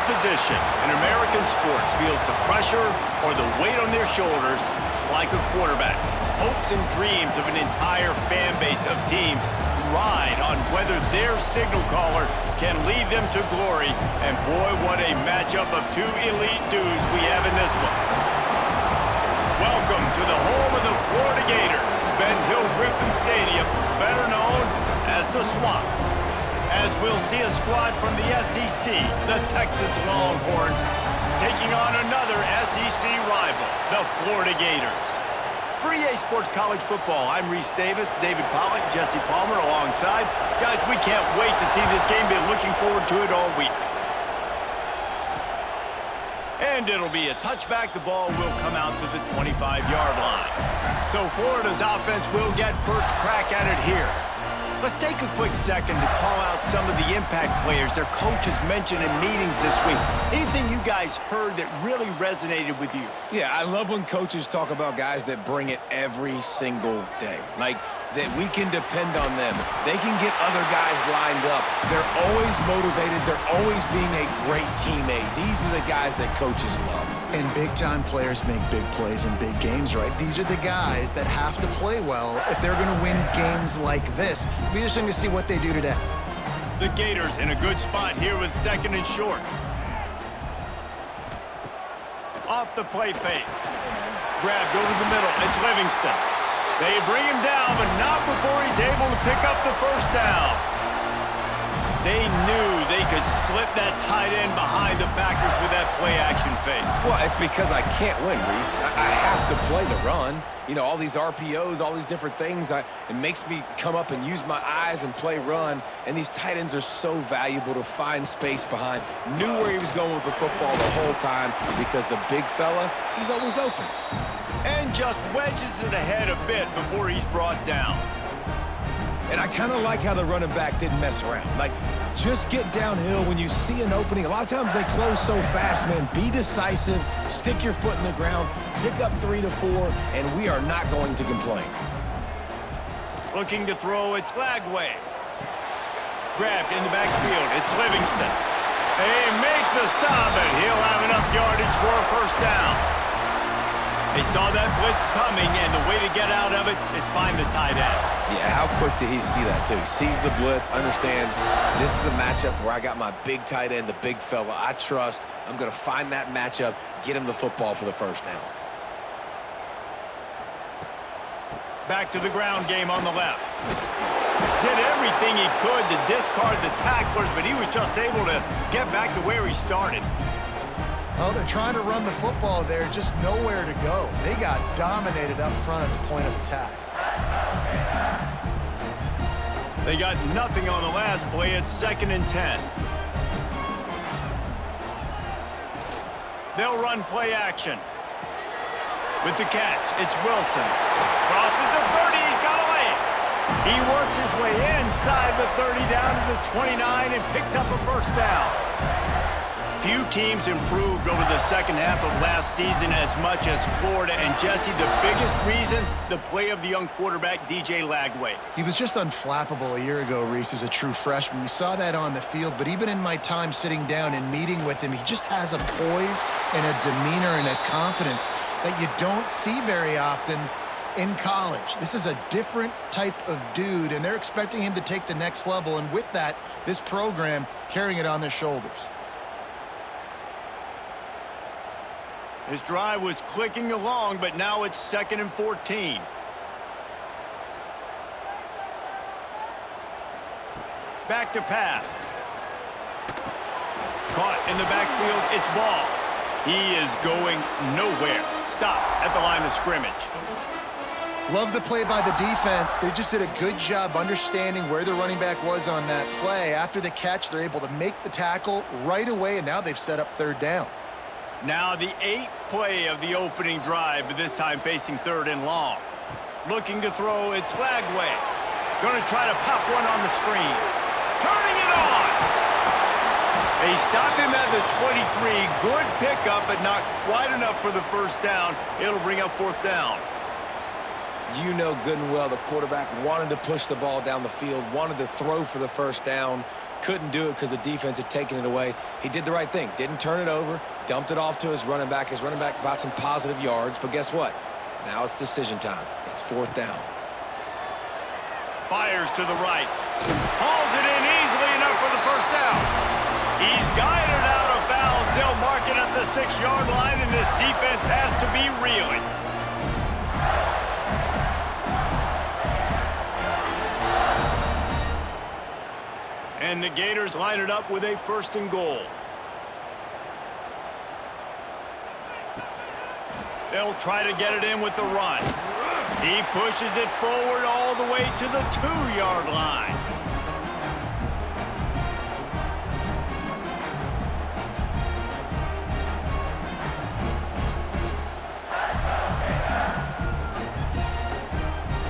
position in American sports feels the pressure or the weight on their shoulders like a quarterback. Hopes and dreams of an entire fan base of teams ride on whether their signal caller can lead them to glory. And boy, what a matchup of two elite dudes we have in this one. Welcome to the home of the Florida Gators, Ben Hill Griffin Stadium, better known as the Swamp. As we'll see a squad from the SEC, the Texas Longhorns, taking on another SEC rival, the Florida Gators. For EA Sports College Football, I'm Reese Davis, David Pollack, Jesse Palmer alongside. Guys, we can't wait to see this game. Been looking forward to it all week. And it'll be a touchback. The ball will come out to the 25-yard line. So Florida's offense will get first crack at it here. Let's take a quick second to call out some of the impact players their coaches mentioned in meetings this week. Anything you guys heard that really resonated with you? Yeah, I love when coaches talk about guys that bring it every single day. Like, that we can depend on them. They can get other guys lined up. They're always motivated. They're always being a great teammate. These are the guys that coaches love. And big-time players make big plays in big games, right? These are the guys that have to play well if they're going to win games like this. It'll be interesting to see what they do today. The Gators in a good spot here with second and short. Off the play fake. Grabbed over the middle. It's Livingston. They bring him down, but not before he's able to pick up the first down. They knew they could slip that tight end behind the backers with that play-action fake. Well, it's because I can't win, Reese. I have to play the run. You know, all these RPOs, all these different things, it makes me come up and use my eyes and play run. And these tight ends are so valuable to find space behind. Knew where he was going with the football the whole time because the big fella, he's always open. And just wedges it ahead a bit before he's brought down. And I kind of like how the running back didn't mess around. Like, just get downhill when you see an opening. A lot of times they close so fast, man. Be decisive, stick your foot in the ground, pick up 3 to 4, and we are not going to complain. Looking to throw, it's Lagway. Grabbed in the backfield, it's Livingston. They make the stop, and he'll have enough yardage for a first down. They saw that blitz coming, and the way to get out of it is find the tight end. Yeah, how quick did he see that, too? Sees the blitz, understands this is a matchup where I got my big tight end, the big fella I trust. I'm going to find that matchup, get him the football for the first down. Back to the ground game on the left. Did everything he could to discard the tacklers, but he was just able to get back to where he started. Oh, they're trying to run the football there, just nowhere to go. They got dominated up front at the point of attack. They got nothing on the last play. It's 2nd and 10. They'll run play action. With the catch, it's Wilson. Crosses the 30, he's got a lane. He works his way inside the 30 down to the 29 and picks up a first down. Few teams improved over the second half of last season as much as Florida. And Jesse, the biggest reason, the play of the young quarterback, DJ Lagway. He was just unflappable a year ago, Reese, as a true freshman. We saw that on the field, but even in my time sitting down and meeting with him, he just has a poise and a demeanor and a confidence that you don't see very often in college. This is a different type of dude, and they're expecting him to take the next level. And with that, this program carrying it on their shoulders. His drive was clicking along, but now it's 2nd and 14. Back to pass. Caught in the backfield, it's Ball. He is going nowhere. Stop at the line of scrimmage. Love the play by the defense. They just did a good job understanding where the running back was on that play. After the catch, they're able to make the tackle right away, and now they've set up 3rd down. Now the 8th play of the opening drive, but this time facing 3rd and long. Looking to throw, it's Lagway. Going to try to pop one on the screen. Turning it on! They stop him at the 23. Good pickup, but not quite enough for the first down. It'll bring up 4th down. You know good and well the quarterback wanted to push the ball down the field, wanted to throw for the first down, Couldn't do it because the defense had taken it away. He did the right thing. Didn't turn it over. Dumped it off to his running back. His running back got some positive yards. But guess what? Now it's decision time. It's 4th down. Fires to the right. Hauls it in easily enough for the first down. He's guided out of bounds. They'll mark it at the 6-yard line, and this defense has to be reeling. And the Gators line it up with a 1st and goal. They'll try to get it in with the run. He pushes it forward all the way to the 2-yard line.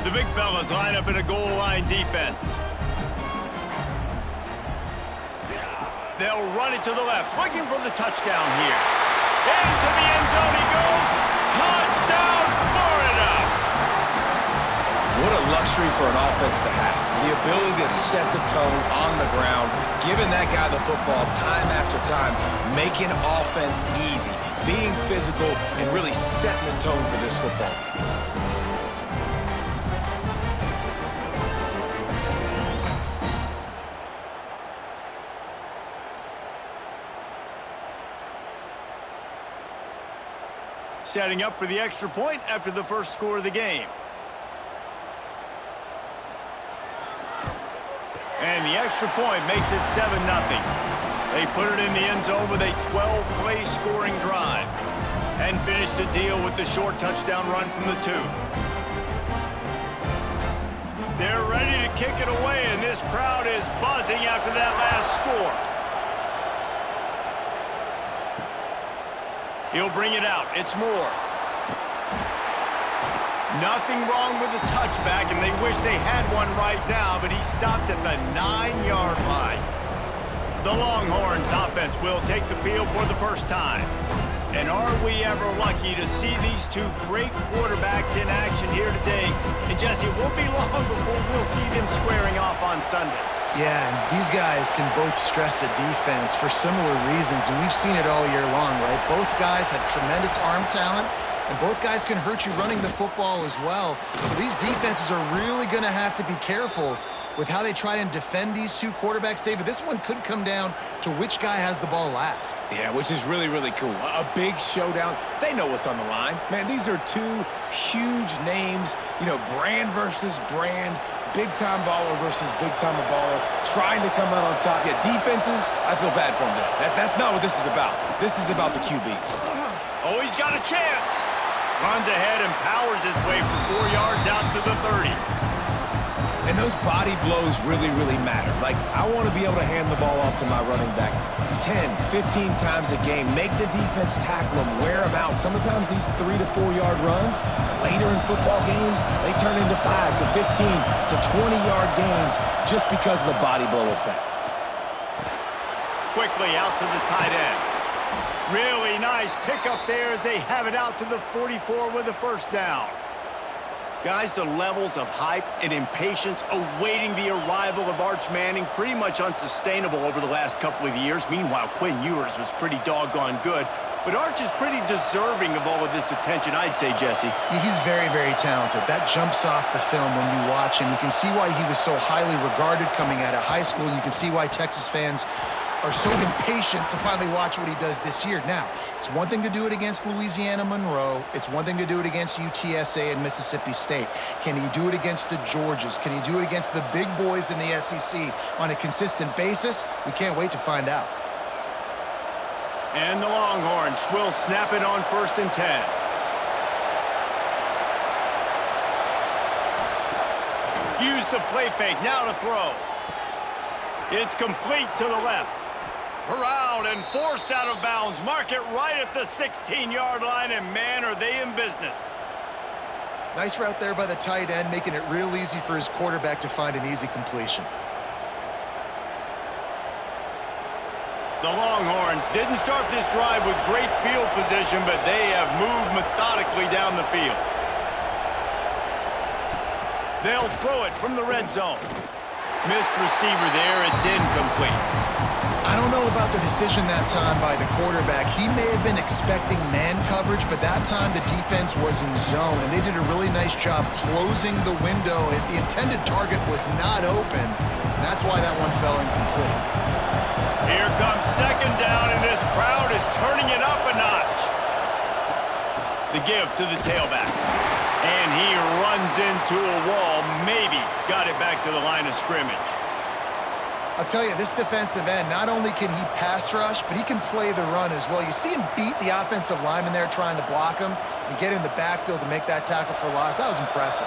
The big fellas line up in a goal line defense. They'll run it to the left, looking for the touchdown here. Into the end zone he goes. Touchdown, Florida! What a luxury for an offense to have. The ability to set the tone on the ground, giving that guy the football time after time, making offense easy, being physical, and really setting the tone for this football game. Setting up for the extra point after the first score of the game. And the extra point makes it 7-0. They put it in the end zone with a 12-play scoring drive and finish the deal with the short touchdown run from the 2. They're ready to kick it away, and this crowd is buzzing after that last score. He'll bring it out. It's Moore. Nothing wrong with the touchback, and they wish they had one right now, but he stopped at the 9-yard line. The Longhorns offense will take the field for the first time. And are we ever lucky to see these two great quarterbacks in action here today? And Jesse, it won't be long before we'll see them squaring off on Sundays. Yeah, and these guys can both stress a defense for similar reasons, and we've seen it all year long, right? Both guys have tremendous arm talent, and both guys can hurt you running the football as well. So these defenses are really going to have to be careful with how they try and defend these two quarterbacks, David. This one could come down to which guy has the ball last. Yeah, which is really, really cool. A big showdown. They know what's on the line. Man, these are two huge names, brand versus brand, big-time baller versus big-time baller, trying to come out on top. Yeah, defenses, I feel bad for them today. That's not what this is about. This is about the QBs. Oh, he's got a chance. Runs ahead and powers his way for 4 yards out to the 30. And those body blows really, really matter. Like, I want to be able to hand the ball off to my running back 10, 15 times a game. Make the defense tackle them, wear them out. Sometimes these 3 to 4 yard runs, later in football games, they turn into 5 to 15 to 20-yard gains just because of the body blow effect. Quickly out to the tight end. Really nice pickup there as they have it out to the 44 with a first down. Guys, the levels of hype and impatience awaiting the arrival of Arch Manning pretty much unsustainable over the last couple of years. Meanwhile, Quinn Ewers was pretty doggone good. But Arch is pretty deserving of all of this attention, I'd say, Jesse. Yeah, he's very, very talented. That jumps off the film when you watch him. You can see why he was so highly regarded coming out of high school. You can see why Texas fans are so impatient to finally watch what he does this year. Now, it's one thing to do it against Louisiana Monroe. It's one thing to do it against UTSA and Mississippi State. Can he do it against the Georgias? Can he do it against the big boys in the SEC on a consistent basis? We can't wait to find out. And the Longhorns will snap it on 1st and 10. Use the play fake, now to throw. It's complete to the left. Corralled and forced out of bounds. Mark it right at the 16-yard line, and man, are they in business. Nice route there by the tight end, making it real easy for his quarterback to find an easy completion. The Longhorns didn't start this drive with great field position, but they have moved methodically down the field. They'll throw it from the red zone. Missed receiver there. It's incomplete. I don't know about the decision that time by the quarterback. He may have been expecting man coverage, but that time the defense was in zone, and they did a really nice job closing the window. The intended target was not open. That's why that one fell incomplete. Here comes second down, and this crowd is turning it up a notch. The give to the tailback. And he runs into a wall. Maybe got it back to the line of scrimmage. I'll tell you, this defensive end, not only can he pass rush, but he can play the run as well. You see him beat the offensive lineman there trying to block him and get in the backfield to make that tackle for loss. That was impressive.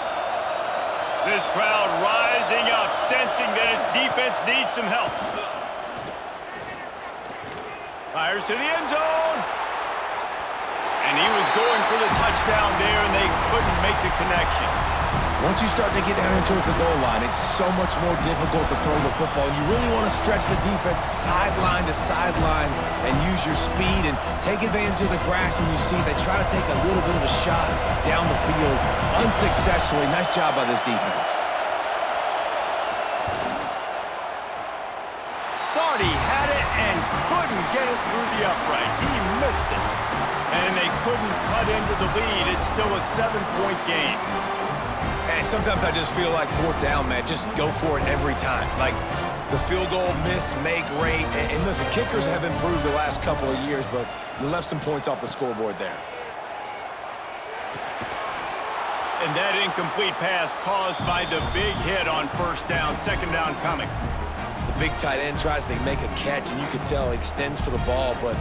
This crowd rising up, sensing that its defense needs some help. Fires to the end zone. And he was going for the touchdown there, and they couldn't make the connection. Once you start to get down here towards the goal line, it's so much more difficult to throw the football. You really want to stretch the defense sideline to sideline and use your speed and take advantage of the grass when you see they try to take a little bit of a shot down the field unsuccessfully. Nice job by this defense. Thought he had it and couldn't get it through the uprights. He missed it. And they couldn't cut into the lead. It's still a 7-point game. And sometimes I just feel like fourth down, man, just go for it every time. Like the field goal, miss, make, rate. And listen, kickers have improved the last couple of years, but you left some points off the scoreboard there. And that incomplete pass caused by the big hit on first down. Second down coming. The big tight end tries to make a catch, and you can tell he extends for the ball, but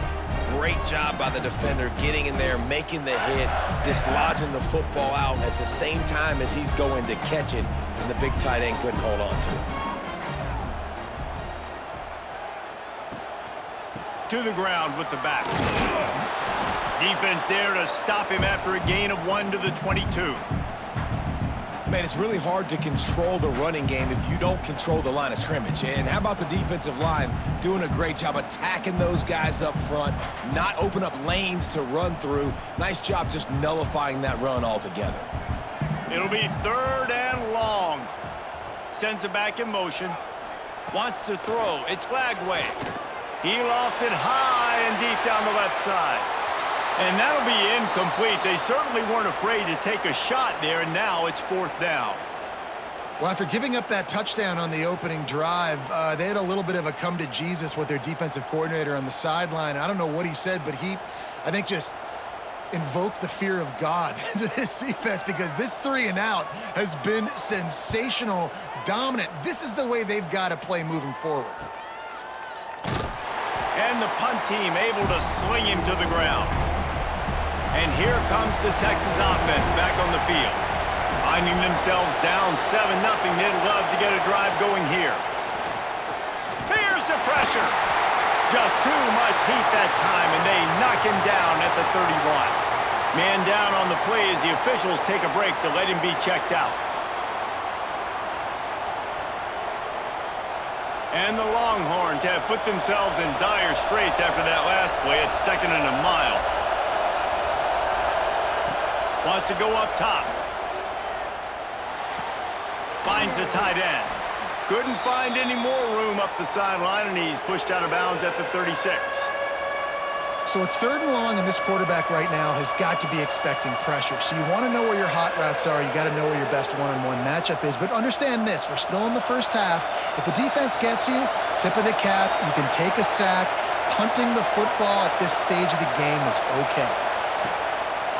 great job by the defender getting in there, making the hit, dislodging the football out at the same time as he's going to catch it, and the big tight end couldn't hold on to it. To the ground with the back. Defense there to stop him after a gain of 1 to the 22. Man, it's really hard to control the running game if you don't control the line of scrimmage. And how about the defensive line doing a great job attacking those guys up front, not open up lanes to run through. Nice job just nullifying that run altogether. It'll be third and long. Sends it back in motion. Wants to throw. It's Lagway. He lost it high and deep down the left side. And that'll be incomplete. They certainly weren't afraid to take a shot there, and now it's fourth down. Well, after giving up that touchdown on the opening drive, they had a little bit of a come to Jesus with their defensive coordinator on the sideline. I don't know what he said, but he, I think, just invoked the fear of God into this defense, because this 3 and out has been sensational, dominant. This is the way they've got to play moving forward. And the punt team able to sling him to the ground. And here comes the Texas offense back on the field. Finding themselves down 7-0, they'd love to get a drive going here. Here's the pressure. Just too much heat that time, and they knock him down at the 31. Man down on the play as the officials take a break to let him be checked out. And the Longhorns have put themselves in dire straits after that last play at 2nd and a mile. Wants to go up top. Finds the tight end. Couldn't find any more room up the sideline, and he's pushed out of bounds at the 36. So it's 3rd and long, and this quarterback right now has got to be expecting pressure. So you want to know where your hot routes are. You got to know where your best one-on-one matchup is. But understand this, we're still in the first half. If the defense gets you, tip of the cap, you can take a sack. Punting the football at this stage of the game is okay.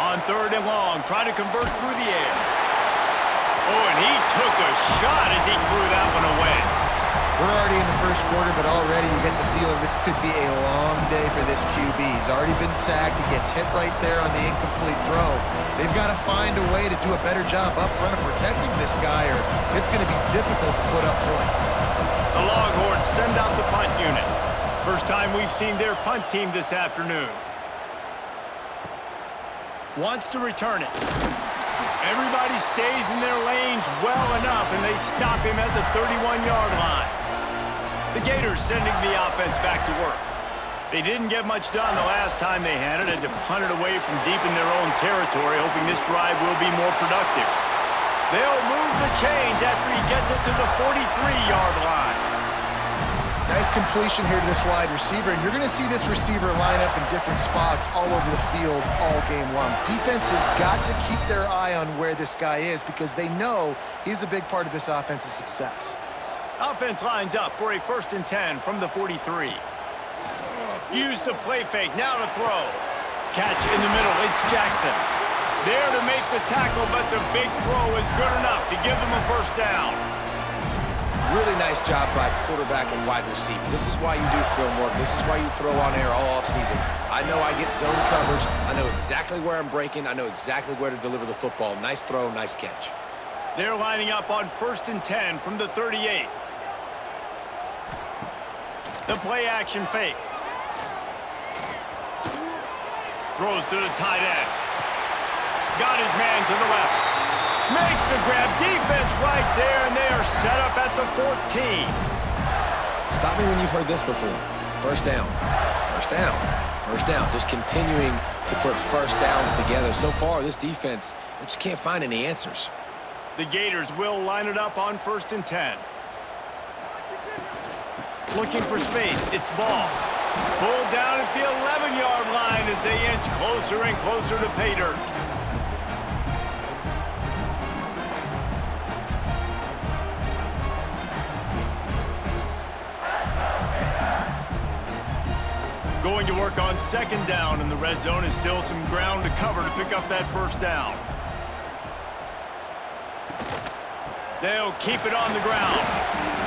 On 3rd and long, trying to convert through the air. Oh, and he took a shot as he threw that one away. We're already in the first quarter, but already you get the feeling this could be a long day for this QB. He's already been sacked. He gets hit right there on the incomplete throw. They've got to find a way to do a better job up front of protecting this guy, or it's going to be difficult to put up points. The Longhorns send out the punt unit. First time we've seen their punt team this afternoon. Wants to return it. Everybody stays in their lanes well enough, and they stop him at the 31-yard line. The Gators sending the offense back to work. They didn't get much done the last time they had it to punt it away from deep in their own territory, hoping this drive will be more productive. They'll move the chains after he gets it to the 43-yard line. Nice completion here to this wide receiver, and you're going to see this receiver line up in different spots all over the field all game long. Defense has got to keep their eye on where this guy is because they know he's a big part of this offense's success. Offense lines up for a 1st and 10 from the 43. Use the play fake, now to throw. Catch in the middle, it's Jackson. There to make the tackle, but the big throw is good enough to give them a 1st down. Really nice job by quarterback and wide receiver. This is why you do film work. This is why you throw on air all offseason. I know I get zone coverage. I know exactly where I'm breaking. I know exactly where to deliver the football. Nice throw, nice catch. They're lining up on 1st and 10 from the 38. The play action fake. Throws to the tight end. Got his man to the left. Makes the grab. Defense right there, and they are set up at the 14. Stop me when you've heard this before. 1st down. 1st down. 1st down. Just continuing to put 1st downs together. So far, this defense, they just can't find any answers. The Gators will line it up on 1st and 10. Looking for space. It's ball. Pulled down at the 11-yard line as they inch closer and closer to pay dirt. Going to work on 2nd down, and the red zone is still some ground to cover to pick up that 1st down. They'll keep it on the ground.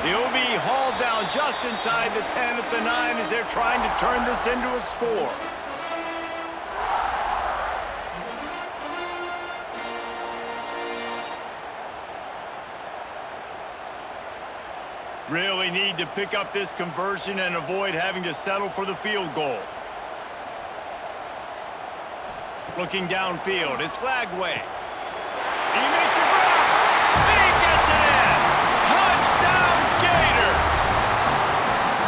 He'll be hauled down just inside the 10 at the 9 as they're trying to turn this into a score. Really need to pick up this conversion and avoid having to settle for the field goal. Looking downfield, it's Lagway. He makes a grab. He gets it in. Touchdown, Gators!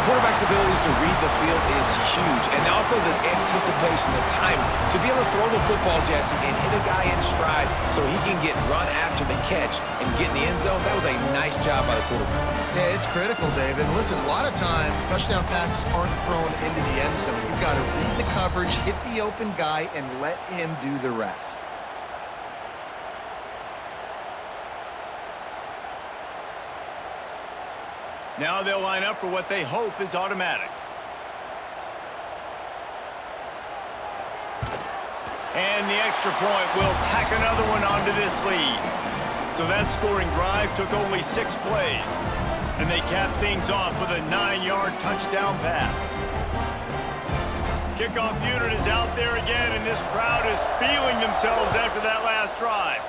Quarterback's abilities to read the field is huge, and also the anticipation, the time to be able to throw the football, Jesse, and hit a guy in stride so he can get run after the catch and get in the end zone. That was a nice job by the quarterback. Yeah, it's critical, David. And listen, a lot of times touchdown passes aren't thrown into the end zone. You've got to read the coverage, hit the open guy, and let him do the rest. Now they'll line up for what they hope is automatic. And the extra point will tack another one onto this lead. So that scoring drive took only 6 plays. And they cap things off with a 9-yard touchdown pass. Kickoff unit is out there again, and this crowd is feeling themselves after that last drive.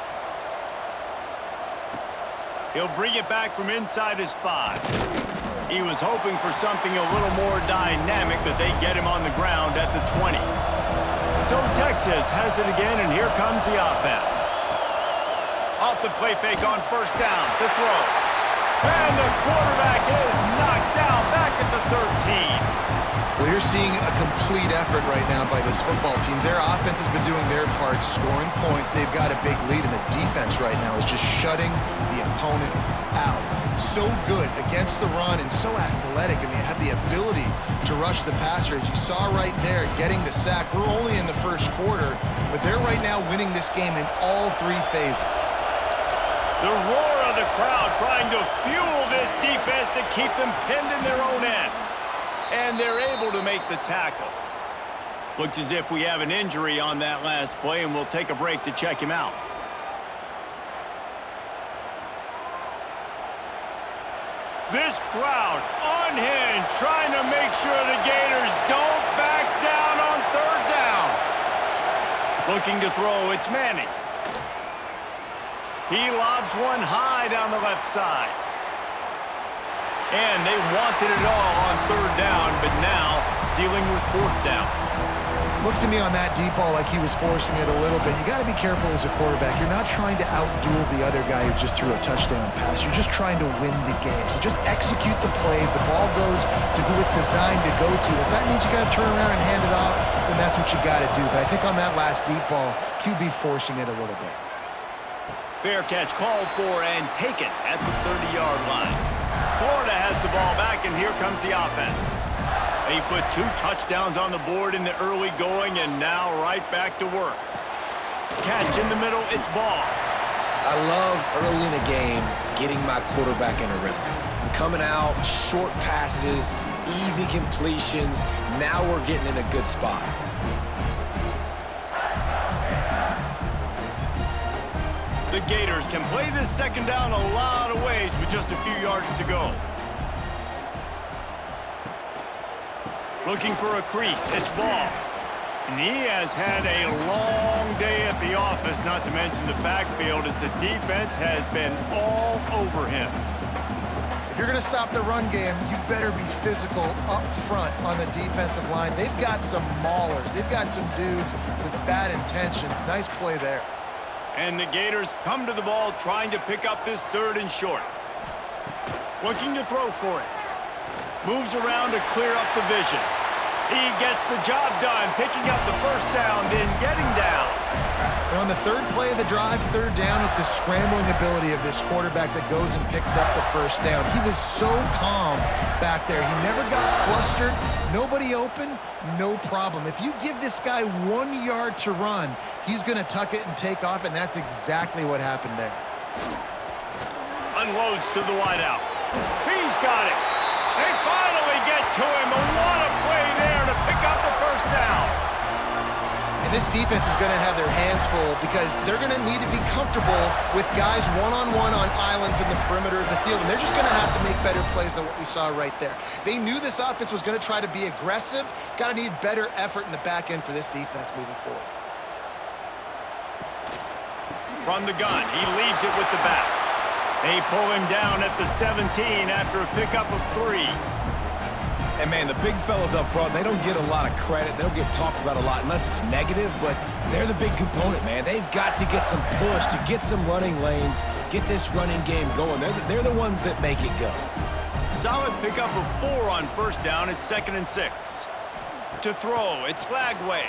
He'll bring it back from inside his 5. He was hoping for something a little more dynamic, but they get him on the ground at the 20. So Texas has it again, and here comes the offense. Off the play fake on 1st down, to throw. And the quarterback is knocked down back at the 13. Well, you're seeing a complete effort right now by this football team. Their offense has been doing their part, scoring points. They've got a big lead, and the defense right now is just shutting the opponent out. So good against the run and so athletic, and they have the ability to rush the passer. As you saw right there, getting the sack. We're only in the 1st quarter, but they're right now winning this game in all 3 phases. The roar of the crowd trying to fuel this defense to keep them pinned in their own end. And they're able to make the tackle. Looks as if we have an injury on that last play, and we'll take a break to check him out. This crowd unhinged, trying to make sure the Gators don't back down on 3rd down. Looking to throw, it's Manning. He lobs one high down the left side. And they wanted it all on 3rd down, but now dealing with 4th down. Looks to me on that deep ball like he was forcing it a little bit. You got to be careful as a quarterback. You're not trying to outduel the other guy who just threw a touchdown pass. You're just trying to win the game. So just execute the plays. The ball goes to who it's designed to go to. If that means you got to turn around and hand it off, then that's what you got to do. But I think on that last deep ball, QB forcing it a little bit. Fair catch called for and taken at the 30-yard line. Florida has the ball back, and here comes the offense. They put 2 touchdowns on the board in the early going, and now right back to work. Catch in the middle, it's ball. I love early in a game getting my quarterback in a rhythm. Coming out, short passes, easy completions. Now we're getting in a good spot. The Gators can play this second down a lot of ways with just a few yards to go. Looking for a crease, it's ball. And he has had a long day at the office, not to mention the backfield, as the defense has been all over him. If you're going to stop the run game, you better be physical up front on the defensive line. They've got some maulers. They've got some dudes with bad intentions. Nice play there. And the Gators come to the ball trying to pick up this 3rd and short. Looking to throw for it. Moves around to clear up the vision. He gets the job done, picking up the first down, then getting down. And on the 3rd play of the drive, 3rd down, it's the scrambling ability of this quarterback that goes and picks up the first down. He was so calm back there. He never got flustered. Nobody open, no problem. If you give this guy 1 yard to run, he's going to tuck it and take off, and that's exactly what happened there. Unloads to the wideout. He's got it. They finally get to him. But what a play there to pick up the first down. And this defense is going to have their hands full because they're going to need to be comfortable with guys one-on-one on islands in the perimeter of the field, and they're just going to have to make better plays than what we saw right there. They knew this offense was going to try to be aggressive. Got to need better effort in the back end for this defense moving forward. From the gun, he leaves it with the back. They pull him down at the 17 after a pickup of 3. And, man, the big fellas up front, they don't get a lot of credit. They don't get talked about a lot unless it's negative, but they're the big component, man. They've got to get some push, to get some running lanes, get this running game going. They're the ones that make it go. Solid pickup of 4 on first down. It's 2nd and 6. To throw, it's Flagway.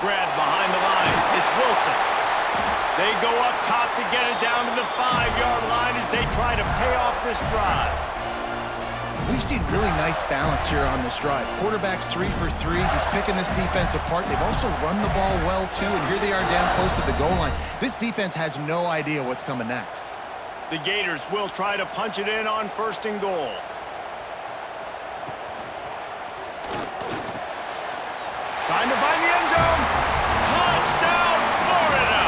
Grab behind the line. It's Wilson. They go up top to get it down to the 5-yard line as they try to pay off this drive. We've seen really nice balance here on this drive. Quarterback's 3 for 3. He's picking this defense apart. They've also run the ball well, too, and here they are down close to the goal line. This defense has no idea what's coming next. The Gators will try to punch it in on 1st and goal. Trying to find the end zone. Touchdown, Florida!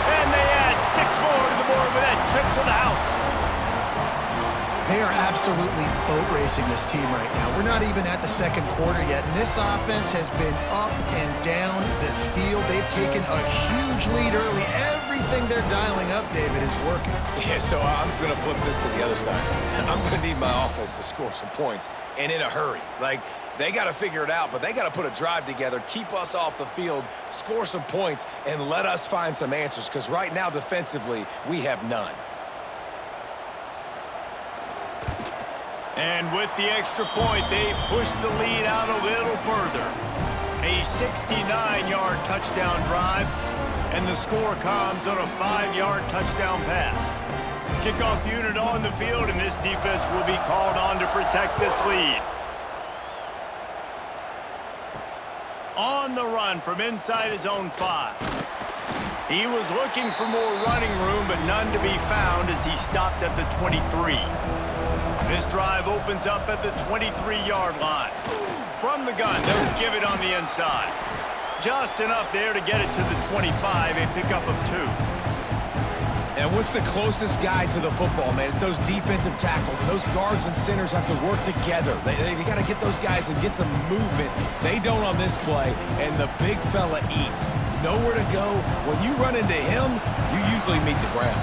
And they add 6 more to the board with that trip to the house. They are absolutely boat racing this team right now. We're not even at the 2nd quarter yet, and this offense has been up and down the field. They've taken a huge lead early. Everything they're dialing up, David, is working. Yeah, so I'm going to flip this to the other side. I'm going to need my offense to score some points, and in a hurry. Like, they got to figure it out, but they got to put a drive together, keep us off the field, score some points, and let us find some answers, because right now, defensively, we have none. And with the extra point, they push the lead out a little further. A 69-yard touchdown drive, and the score comes on a 5-yard touchdown pass. Kickoff unit on the field, and this defense will be called on to protect this lead. On the run from inside his own 5. He was looking for more running room, but none to be found as he stopped at the 23. This drive opens up at the 23-yard line. From the gun, they'll give it on the inside. Just enough there to get it to the 25, a pickup of 2. And what's the closest guy to the football, man? It's those defensive tackles, and those guards and centers have to work together. They got to get those guys and get some movement. They don't on this play, and the big fella eats. Nowhere to go. When you run into him, you usually meet the ground.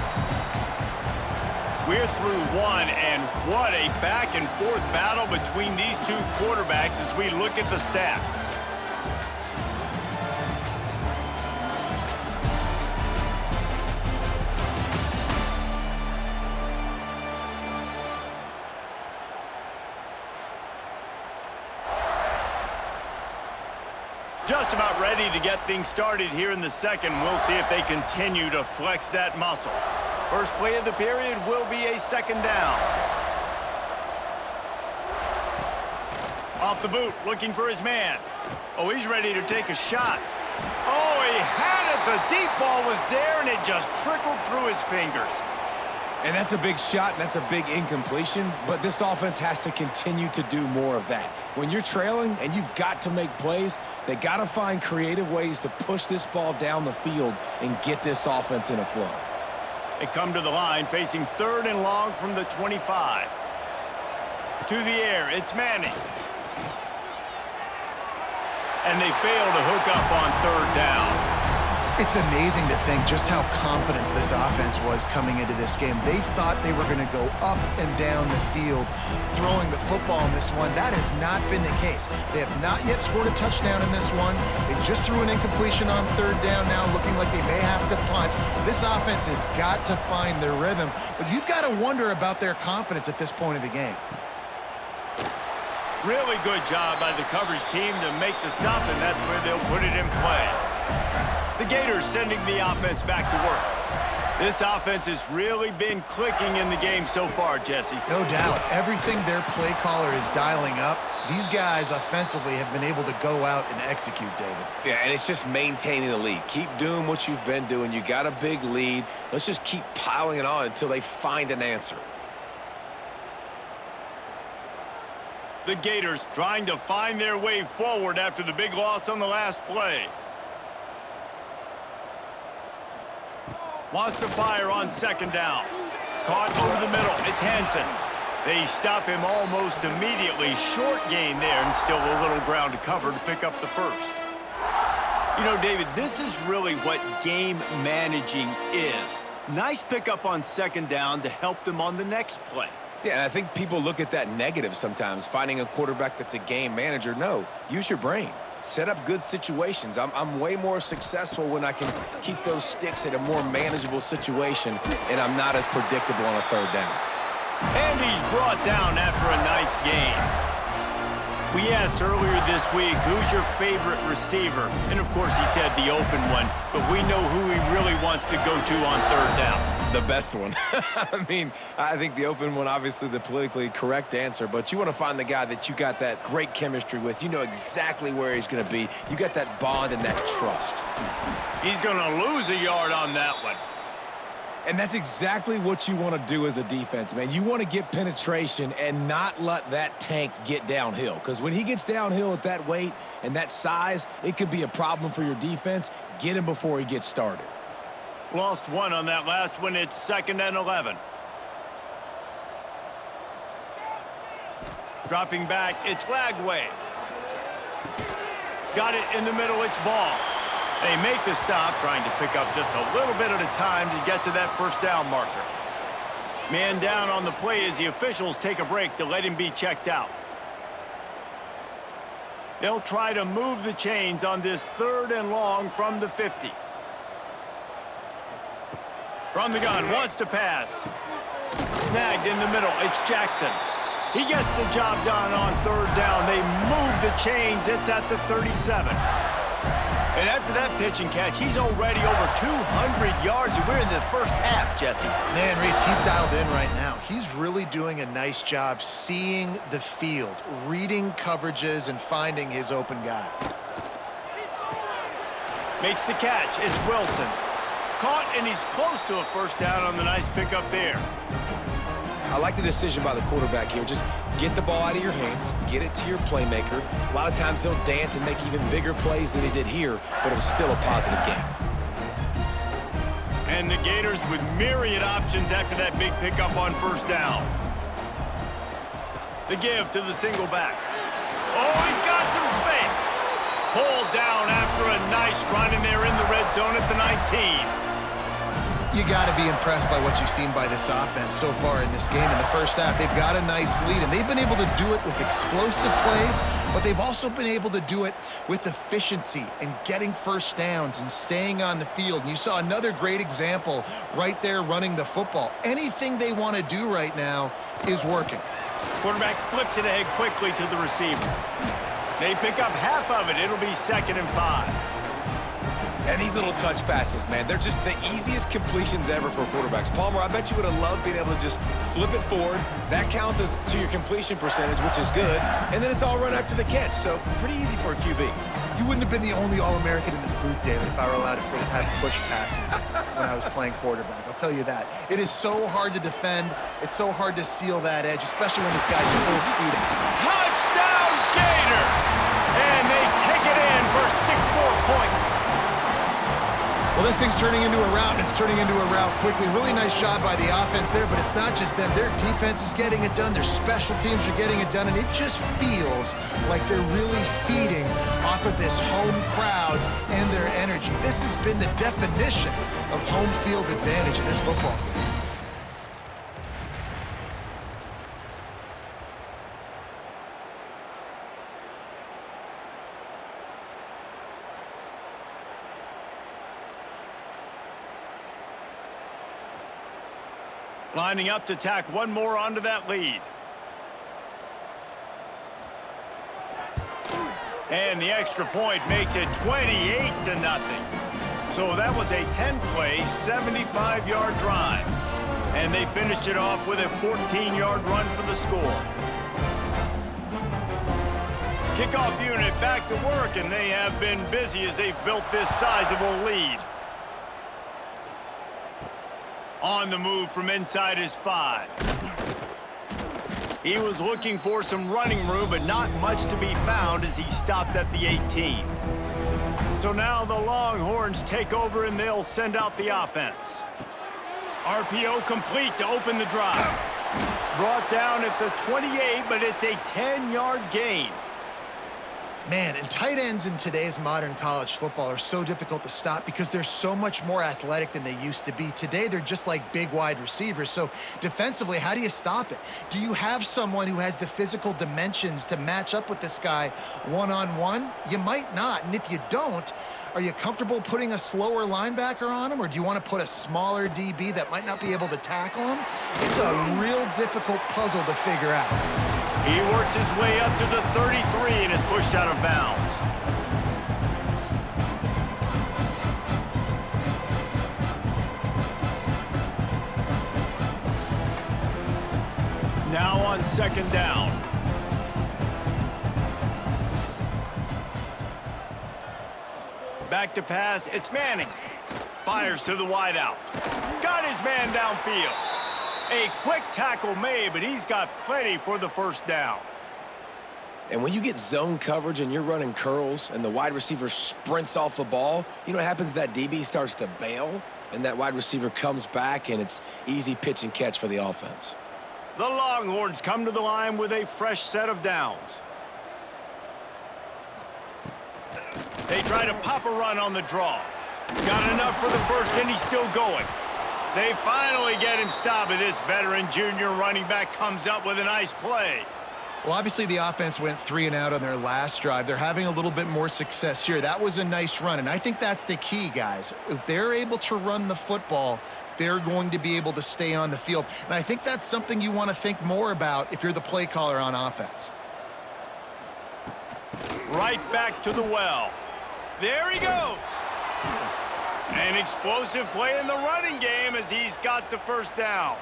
We're through 1, and what a back-and-forth battle between these 2 quarterbacks as we look at the stats. Just about ready to get things started here in the second. We'll see if they continue to flex that muscle. First play of the period will be a second down. Off the boot, looking for his man. Oh, he's ready to take a shot. Oh, he had it. The deep ball was there, and it just trickled through his fingers. And that's a big shot, and that's a big incompletion, but this offense has to continue to do more of that. When you're trailing and you've got to make plays, they got to find creative ways to push this ball down the field and get this offense in a flow. They come to the line facing third and long from the 25. To the air, it's Manning. And they fail to hook up on third down. It's amazing to think just how confident this offense was coming into this game. They thought they were going to go up and down the field throwing the football in this one. That has not been the case. They have not yet scored a touchdown in this one. They just threw an incompletion on third down now, looking like they may have to punt. This offense has got to find their rhythm, but you've got to wonder about their confidence at this point of the game. Really good job by the coverage team to make the stop, and that's where they'll put it in play. The Gators sending the offense back to work. This offense has really been clicking in the game so far, Jesse. No doubt. Everything their play caller is dialing up, these guys offensively have been able to go out and execute, David. Yeah, and it's just maintaining the lead. Keep doing what you've been doing. You got a big lead. Let's just keep piling it on until they find an answer. The Gators trying to find their way forward after the big loss on the last play. Wants to fire on second down. Caught over the middle. It's Hansen. They stop him almost immediately. Short gain there, and still a little ground to cover to pick up the first. You know, David, this is really what game managing is. Nice pickup on second down to help them on the next play. Yeah, and I think people look at that negative sometimes, finding a quarterback that's a game manager. No, use your brain. Set up good situations. I'm way more successful when I can keep those sticks at a more manageable situation, and I'm not as predictable on a third down. And he's brought down after a nice gain. We asked earlier this week, who's your favorite receiver? And, of course, he said the open one, but we know who he really wants to go to on third down. The best one. I mean, I think the open one, obviously the politically correct answer, but you want to find the guy that you got that great chemistry with. You know exactly where he's going to be. You got that bond and that trust. He's going to lose a yard on that one. And that's exactly what you want to do as a defense, man. You want to get penetration and not let that tank get downhill. Because when he gets downhill at that weight and that size, it could be a problem for your defense. Get him before he gets started. Lost one on that last one. It's 2nd and 11. Dropping back, it's Lagway. Got it in the middle, it's ball. They make the stop, trying to pick up just a little bit at a time to get to that first down marker. Man down on the play as the officials take a break to let him be checked out. They'll try to move the chains on this 3rd and long from the 50. From the gun, wants to pass. Snagged in the middle, it's Jackson. He gets the job done on 3rd down. They move the chains, it's at the 37. And after that pitch and catch, he's already over 200 yards, and we're in the first half, Jesse. Man, Reese, he's dialed in right now. He's really doing a nice job seeing the field, reading coverages, and finding his open guy. Makes the catch. It's Wilson. Caught, and he's close to a first down on the nice pickup there. I like the decision by the quarterback here. Just get the ball out of your hands, get it to your playmaker. A lot of times he'll dance and make even bigger plays than he did here, but it was still a positive game. And the Gators with myriad options after that big pickup on first down. The give to the single back. Oh, he's got some space. Pulled down after a nice run, and they're in the red zone at the 19. You got to be impressed by what you've seen by this offense so far in this game. In the first half, they've got a nice lead, and they've been able to do it with explosive plays, but they've also been able to do it with efficiency and getting first downs and staying on the field. And you saw another great example right there running the football. Anything they want to do right now is working. Quarterback flips it ahead quickly to the receiver. They pick up half of it. It'll be 2nd and 5. And these little touch passes, man, they're just the easiest completions ever for quarterbacks. Palmer, I bet you would have loved being able to just flip it forward. That counts as to your completion percentage, which is good. And then it's all run after the catch, so pretty easy for a QB. You wouldn't have been the only All-American in this booth, David, if I were allowed to have push passes when I was playing quarterback. I'll tell you that. It is so hard to defend. It's so hard to seal that edge, especially when this guy's full speed. Touchdown, Gators! And they take it in for 6 more points. Well, this thing's turning into a rout, and it's turning into a rout quickly. Really nice job by the offense there, but it's not just them. Their defense is getting it done. Their special teams are getting it done, and it just feels like they're really feeding off of this home crowd and their energy. This has been the definition of home field advantage in this football game. Lining up to tack one more onto that lead. And the extra point makes it 28-0. So that was a 10-play, 75-yard drive. And they finished it off with a 14-yard run for the score. Kickoff unit back to work, and they have been busy as they've built this sizable lead. On the move from inside his 5. He was looking for some running room, but not much to be found as he stopped at the 18. So now the Longhorns take over and they'll send out the offense. RPO complete to open the drive. Brought down at the 28, but it's a 10-yard gain. Man, and tight ends in today's modern college football are so difficult to stop because they're so much more athletic than they used to be. Today, they're just like big wide receivers. So defensively, how do you stop it? Do you have someone who has the physical dimensions to match up with this guy one-on-one? You might not. And if you don't, are you comfortable putting a slower linebacker on him, or do you want to put a smaller DB that might not be able to tackle him? It's a real difficult puzzle to figure out. He works his way up to the 33 and is pushed out of bounds. Now on 2nd down. Back to pass, it's Manning. Fires to the wideout. Got his man downfield. A quick tackle made, but he's got plenty for the 1st down. And when you get zone coverage and you're running curls and the wide receiver sprints off the ball, you know what happens? That DB starts to bail, and that wide receiver comes back, and it's easy pitch and catch for the offense. The Longhorns come to the line with a fresh set of downs. They try to pop a run on the draw. Got enough for the 1st, and he's still going. They finally get him stopped, and this veteran junior running back comes up with a nice play. Well, obviously the offense went 3 and out on their last drive. They're having a little bit more success here. That was a nice run, and I think that's the key, guys. If they're able to run the football, they're going to be able to stay on the field. And I think that's something you want to think more about if you're the play caller on offense. Right back to the well. There he goes. An explosive play in the running game as he's got the 1st down.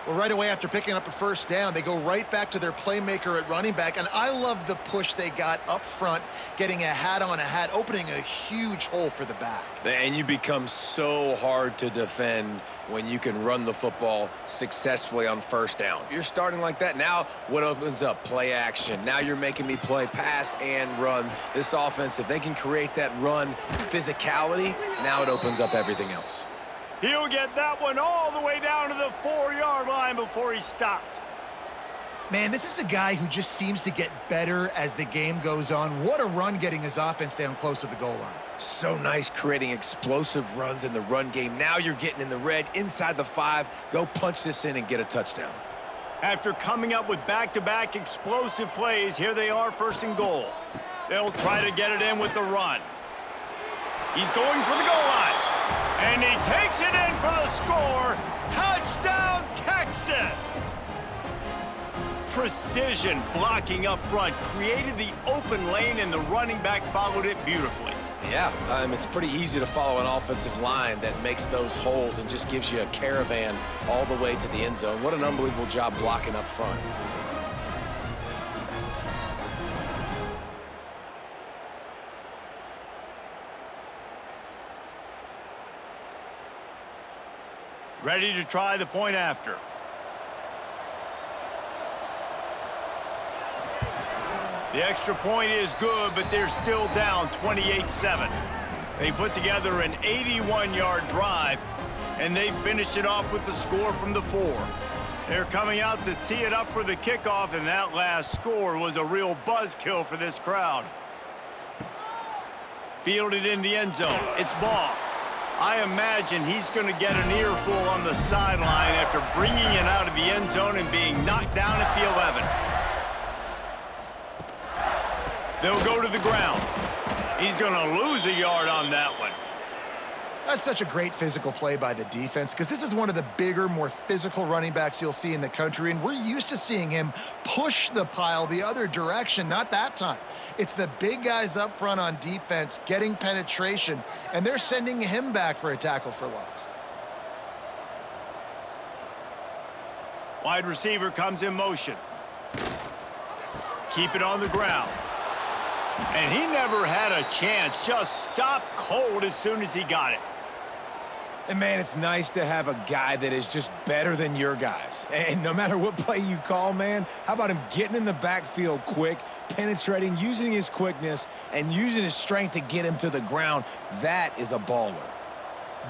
Well, right away after picking up a 1st down, they go right back to their playmaker at running back. And I love the push they got up front, getting a hat on a hat, opening a huge hole for the back. And you become so hard to defend when you can run the football successfully on 1st down. You're starting like that. Now what opens up? Play action. Now you're making me play pass and run. This offense, if they can create that run physicality, now it opens up everything else. He'll get that one all the way down to the 4-yard line before he stopped. Man, this is a guy who just seems to get better as the game goes on. What a run getting his offense down close to the goal line. So nice creating explosive runs in the run game. Now you're getting in the red, inside the 5. Go punch this in and get a touchdown. After coming up with back-to-back explosive plays, here they are 1st and goal. They'll try to get it in with the run. He's going for the goal line. And he takes it in for the score. Touchdown, Texas! precision blocking up front, created the open lane, and the running back followed it beautifully. Yeah, it's pretty easy to follow an offensive line that makes those holes and just gives you a caravan all the way to the end zone. What an unbelievable job blocking up front. Ready to try the point after. The extra point is good, but they're still down 28-7. They put together an 81-yard drive, and they finished it off with the score from the 4. They're coming out to tee it up for the kickoff, and that last score was a real buzzkill for this crowd. Fielded in the end zone. It's ball. I imagine he's going to get an earful on the sideline after bringing it out of the end zone and being knocked down at the 11. They'll go to the ground. He's going to lose a yard on that one. That's such a great physical play by the defense because this is one of the bigger, more physical running backs you'll see in the country, and we're used to seeing him push the pile the other direction, not that time. It's the big guys up front on defense getting penetration, and they're sending him back for a tackle for loss. Wide receiver comes in motion. Keep it on the ground. And he never had a chance, just stopped cold as soon as he got it. And, man, it's nice to have a guy that is just better than your guys. And no matter what play you call, man, how about him getting in the backfield quick, penetrating, using his quickness, and using his strength to get him to the ground? That is a baller.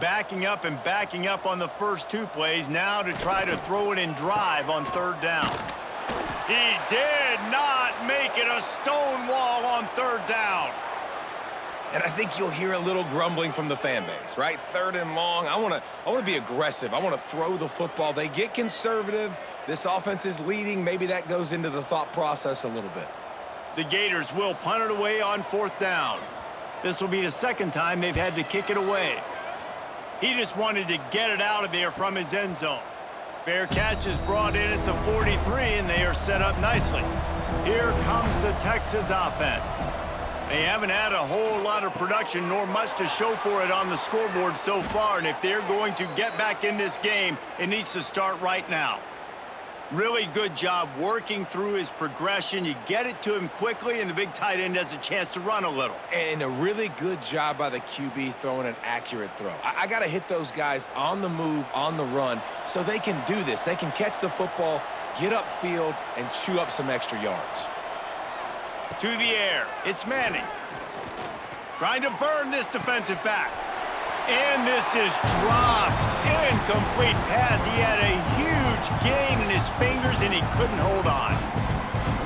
Backing up and backing up on the first 2 plays, now to try to throw it in drive on 3rd down. He did not make it a stone wall on 3rd down. And I think you'll hear a little grumbling from the fan base, right? 3rd and long. I want to be aggressive. I want to throw the football. They get conservative. This offense is leading. Maybe that goes into the thought process a little bit. The Gators will punt it away on 4th down. This will be the 2nd time they've had to kick it away. He just wanted to get it out of there from his end zone. Fair catch is brought in at the 43, and they are set up nicely. Here comes the Texas offense. They haven't had a whole lot of production nor much to show for it on the scoreboard so far, and if they're going to get back in this game, it needs to start right now. Really good job working through his progression. You get it to him quickly, and the big tight end has a chance to run a little. And a really good job by the QB throwing an accurate throw. I got to hit those guys on the move, on the run, so they can do this. They can catch the football, get upfield, and chew up some extra yards. To the air, it's Manning. Trying to burn this defensive back. And this is dropped. Incomplete pass. He had a huge gain in his fingers, and he couldn't hold on.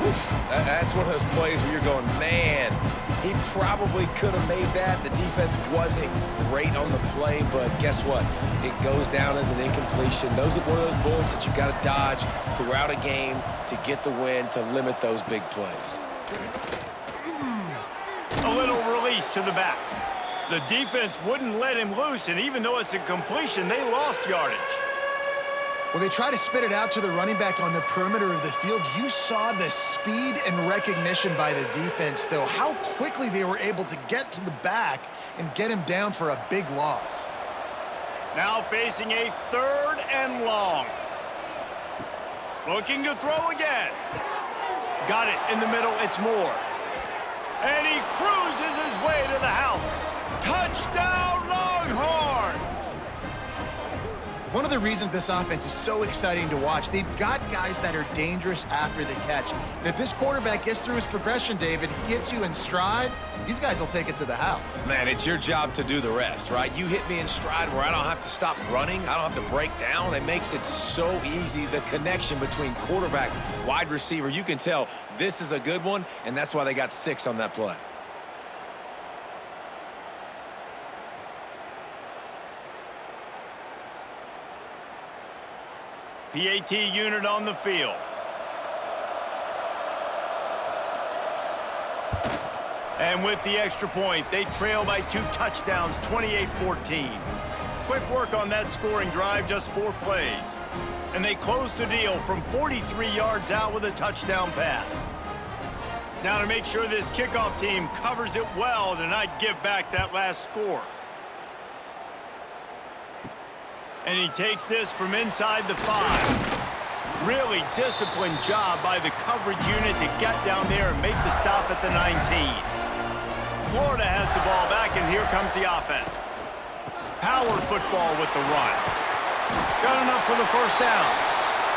Oof. That's one of those plays where you're going, man, he probably could have made that. The defense wasn't great on the play, but guess what? It goes down as an incompletion. Those are one of those bullets that you got to dodge throughout a game to get the win, to limit those big plays. A little release to the back. The defense wouldn't let him loose, and even though it's a completion, they lost yardage. Well, they try to spit it out to the running back on the perimeter of the field. You saw the speed and recognition by the defense, though, how quickly they were able to get to the back and get him down for a big loss. Now facing a 3rd and long. Looking to throw again. Got it in the middle, it's Moore. And he cruises his way to the house. Touchdown, Longhorns! One of the reasons this offense is so exciting to watch, they've got guys that are dangerous after the catch. And if this quarterback gets through his progression, David, hits you in stride, these guys will take it to the house. Man, it's your job to do the rest, right? You hit me in stride where I don't have to stop running. I don't have to break down. It makes it so easy, the connection between quarterback, wide receiver. You can tell this is a good one, and that's why they got 6 on that play. PAT unit on the field. And with the extra point, they trail by 2 touchdowns, 28-14. quick work on that scoring drive, just 4 plays. And they close the deal from 43 yards out with a touchdown pass. Now to make sure this kickoff team covers it well to not give back that last score. And he takes this from inside the 5. Really disciplined job by the coverage unit to get down there and make the stop at the 19. Florida has the ball back, and here comes the offense. Power football with the run. Got enough for the first down.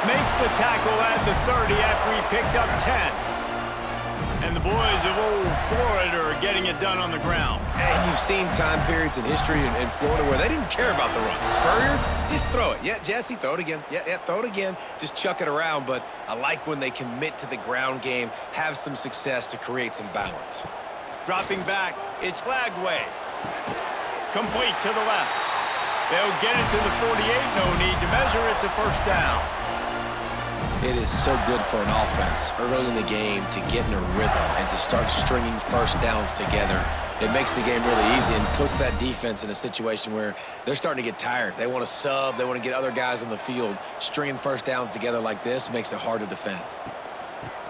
Makes the tackle at the 30 after he picked up 10. And the boys of old Florida are getting it done on the ground. And you've seen time periods in history in Florida where they didn't care about the run. Spurrier, just throw it. Yeah, Jesse, throw it again. Yeah, throw it again. Just chuck it around. But I like when they commit to the ground game, have some success to create some balance. Dropping back, it's Flagway. Complete to the left. They'll get it to the 48. No need to measure. It's a first down. It is so good for an offense early in the game to get in a rhythm and to start stringing first downs together. It makes the game really easy and puts that defense in a situation where they're starting to get tired. They want to sub. They want to get other guys on the field. Stringing first downs together like this makes it hard to defend.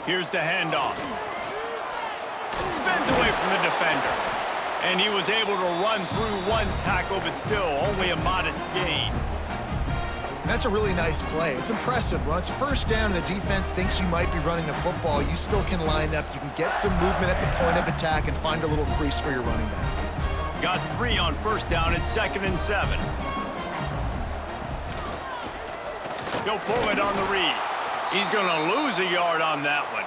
Here's the handoff. Spins away from the defender. And he was able to run through 1 tackle, but still only a modest gain. That's a really nice play. It's impressive. When it's first down and the defense thinks you might be running the football, you still can line up. You can get some movement at the point of attack and find a little crease for your running back. Got 3 on first down. It's 2nd and 7. He'll pull it on the read. He's going to lose a yard on that one.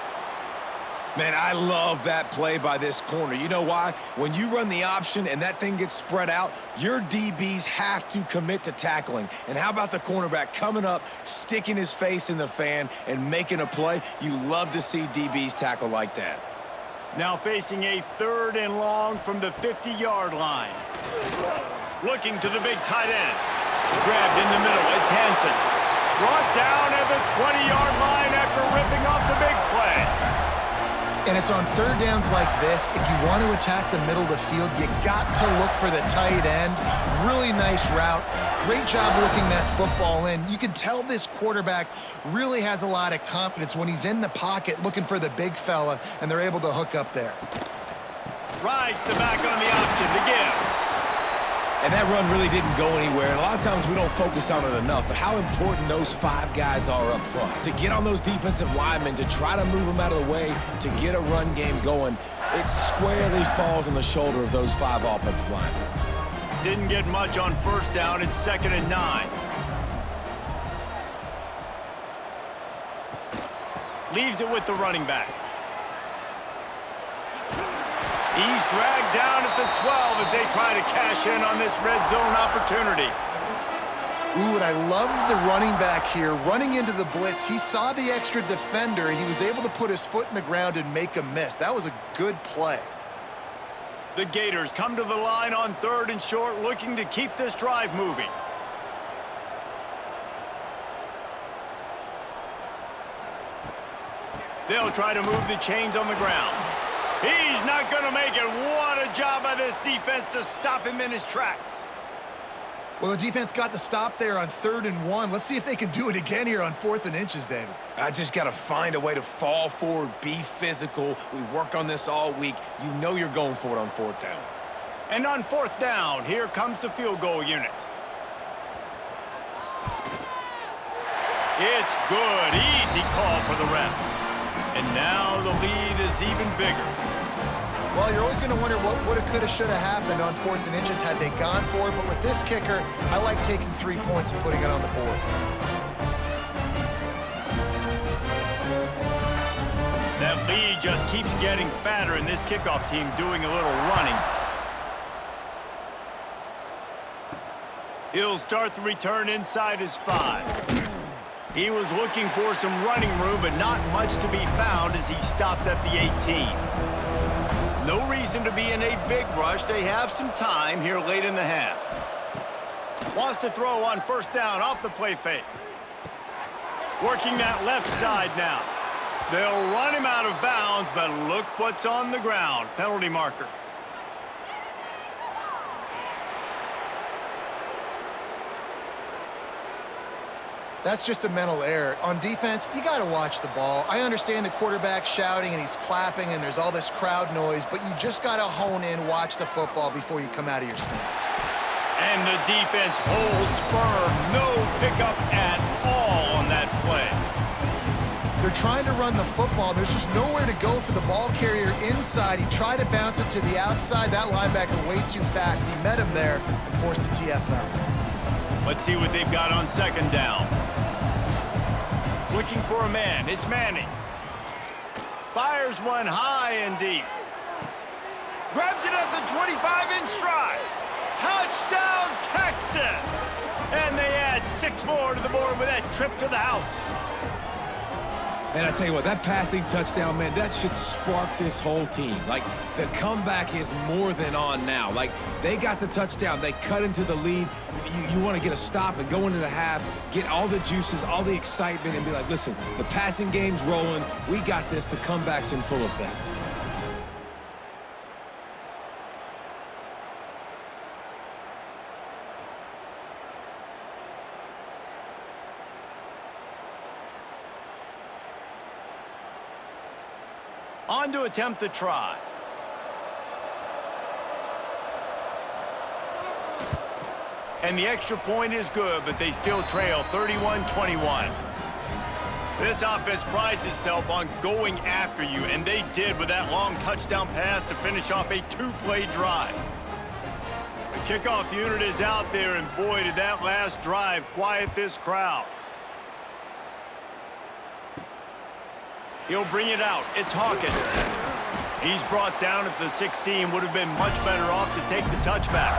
Man, I love that play by this corner. You know why? When you run the option and that thing gets spread out, your DBs have to commit to tackling. And how about the cornerback coming up, sticking his face in the fan, and making a play? You love to see DBs tackle like that. Now facing a 3rd and long from the 50-yard line. Looking to the big tight end. Grabbed in the middle. It's Hansen. Brought down at the 20-yard line after ripping off the big play. And it's on third downs like this. If you want to attack the middle of the field, you got to look for the tight end. Really nice route. Great job looking that football in. You can tell this quarterback really has a lot of confidence when he's in the pocket looking for the big fella, and they're able to hook up there. Rides the back on the option to give. And that run really didn't go anywhere. And a lot of times we don't focus on it enough, but how important those 5 guys are up front. To get on those defensive linemen, to try to move them out of the way, to get a run game going, it squarely falls on the shoulder of those 5 offensive linemen. Didn't get much on first down. It's 2nd and 9. Leaves it with the running back. He's dragged down at the 12 as they try to cash in on this red zone opportunity. Ooh, and I love the running back here. Running into the blitz, he saw the extra defender. He was able to put his foot in the ground and make a miss. That was a good play. The Gators come to the line on 3rd and short, looking to keep this drive moving. They'll try to move the chains on the ground. He's not going to make it. What a job by this defense to stop him in his tracks. Well, the defense got the stop there on 3rd and 1. Let's see if they can do it again here on 4th and inches, David. I just got to find a way to fall forward, be physical. We work on this all week. You know you're going for it on 4th down. And on 4th down, here comes the field goal unit. It's good. Easy call for the refs. And now the lead is even bigger. Well, you're always going to wonder what woulda, coulda, shoulda happened on 4th and inches had they gone for it. But with this kicker, I like taking 3 points and putting it on the board. That lead just keeps getting fatter, and this kickoff team doing a little running. He'll start the return inside his 5. He was looking for some running room, but not much to be found as he stopped at the 18. No reason to be in a big rush. They have some time here late in the half. Wants to throw on first down off the play fake. Working that left side now. They'll run him out of bounds, but look what's on the ground. Penalty marker. That's just a mental error. On defense, you got to watch the ball. I understand the quarterback shouting and he's clapping and there's all this crowd noise, but you just got to hone in, watch the football before you come out of your stance. And the defense holds firm. No pickup at all on that play. They're trying to run the football. There's just nowhere to go for the ball carrier inside. He tried to bounce it to the outside. That linebacker way too fast. He met him there and forced the TFL. Let's see what they've got on second down. Looking for a man. It's Manning. Fires one high and deep. Grabs it at the 25 in stride. Touchdown, Texas! And they add 6 more to the board with that trip to the house. And I tell you what, that passing touchdown, man, that should spark this whole team. Like, the comeback is more than on now. Like, they got the touchdown. They cut into the lead. You want to get a stop and go into the half, get all the juices, all the excitement, and be like, listen, the passing game's rolling. We got this. The comeback's in full effect. On to attempt the try. And the extra point is good, but they still trail 31-21. This offense prides itself on going after you, and they did with that long touchdown pass to finish off a 2-play drive. The kickoff unit is out there, and boy, did that last drive quiet this crowd. He'll bring it out. It's Hawkins. He's brought down at the 16. Would have been much better off to take the touchback.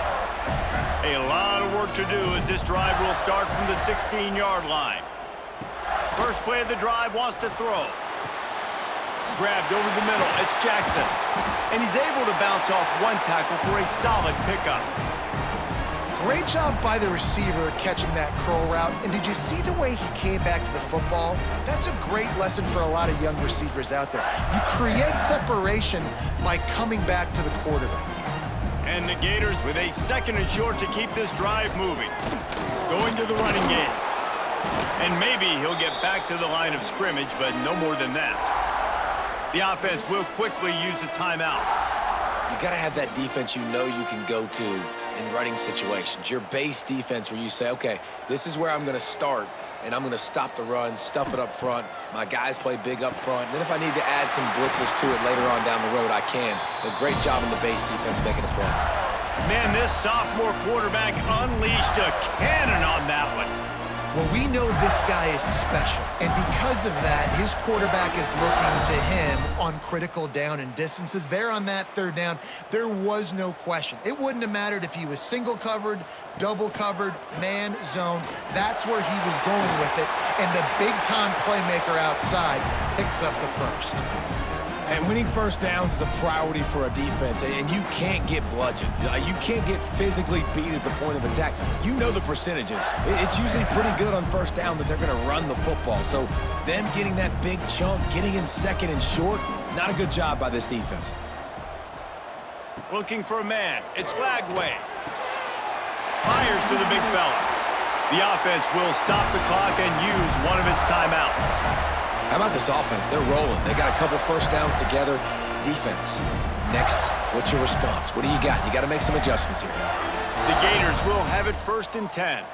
A lot of work to do as this drive will start from the 16-yard line. First play of the drive, wants to throw. Grabbed over the middle. It's Jackson. And he's able to bounce off one tackle for a solid pickup. Great job by the receiver catching that curl route. And did you see the way he came back to the football? That's a great lesson for a lot of young receivers out there. You create separation by coming back to the quarterback. And the Gators with a 2nd and short to keep this drive moving. Going to the running game. And maybe he'll get back to the line of scrimmage, but no more than that. The offense will quickly use a timeout. You got to have that defense you know you can go to in running situations. Your base defense where you say, okay, this is where I'm going to start, and I'm going to stop the run, stuff it up front. My guys play big up front. And then if I need to add some blitzes to it later on down the road, I can. But great job in the base defense making a play. Man, this sophomore quarterback unleashed a cannon on that one. Well, we know this guy is special, and because of that, his quarterback is looking to him on critical down and distances. There on that 3rd down, there was no question. It wouldn't have mattered if he was single covered, double covered, man, zone. That's where he was going with it, and the big-time playmaker outside picks up the first. And winning first downs is a priority for a defense, and you can't get bludgeoned. You can't get physically beat at the point of attack. You know the percentages. It's usually pretty good on first down that they're going to run the football. So them getting that big chunk, getting in 2nd and short, not a good job by this defense. Looking for a man. It's Lagway. Fires to the big fella. The offense will stop the clock and use one of its timeouts. How about this offense? They're rolling. They got a couple first downs together. Defense. Next, what's your response? What do you got? You got to make some adjustments here. The Gators will have it 1st and 10.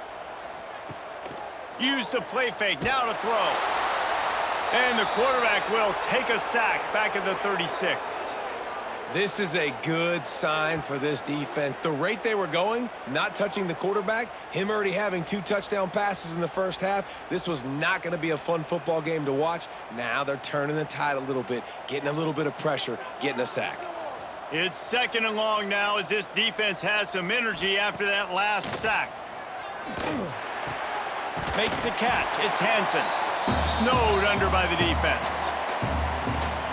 Use the play fake. Now to throw. And the quarterback will take a sack back at the 36. This is a good sign for this defense. The rate they were going, not touching the quarterback, him already having 2 touchdown passes in the first half, this was not going to be a fun football game to watch. Now they're turning the tide a little bit, getting a little bit of pressure, getting a sack. It's 2nd and long now as this defense has some energy after that last sack. Makes the catch. It's Hansen. Snowed under by the defense.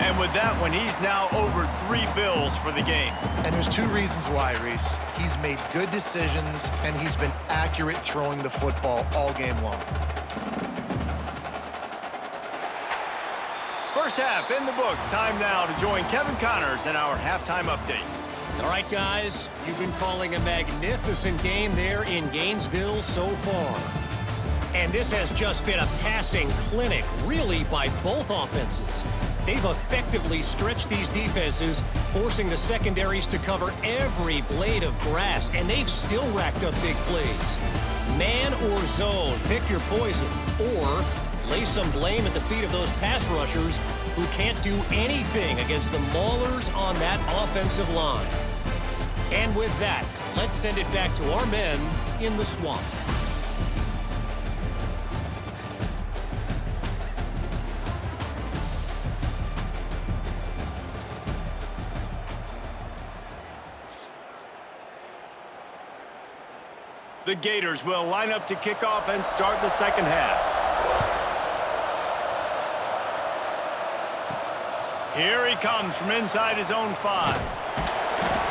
And with that one, he's now over 3 bills for the game. And there's 2 reasons why, Reese. He's made good decisions, and he's been accurate throwing the football all game long. First half in the books. Time now to join Kevin Connors in our halftime update. All right, guys, you've been calling a magnificent game there in Gainesville so far. And this has just been a passing clinic, really, by both offenses. They've effectively stretched these defenses, forcing the secondaries to cover every blade of grass, and they've still racked up big plays. Man or zone, pick your poison, or lay some blame at the feet of those pass rushers who can't do anything against the maulers on that offensive line. And with that, let's send it back to our men in the swamp. The Gators will line up to kick off and start the second half. Here he comes from inside his own 5.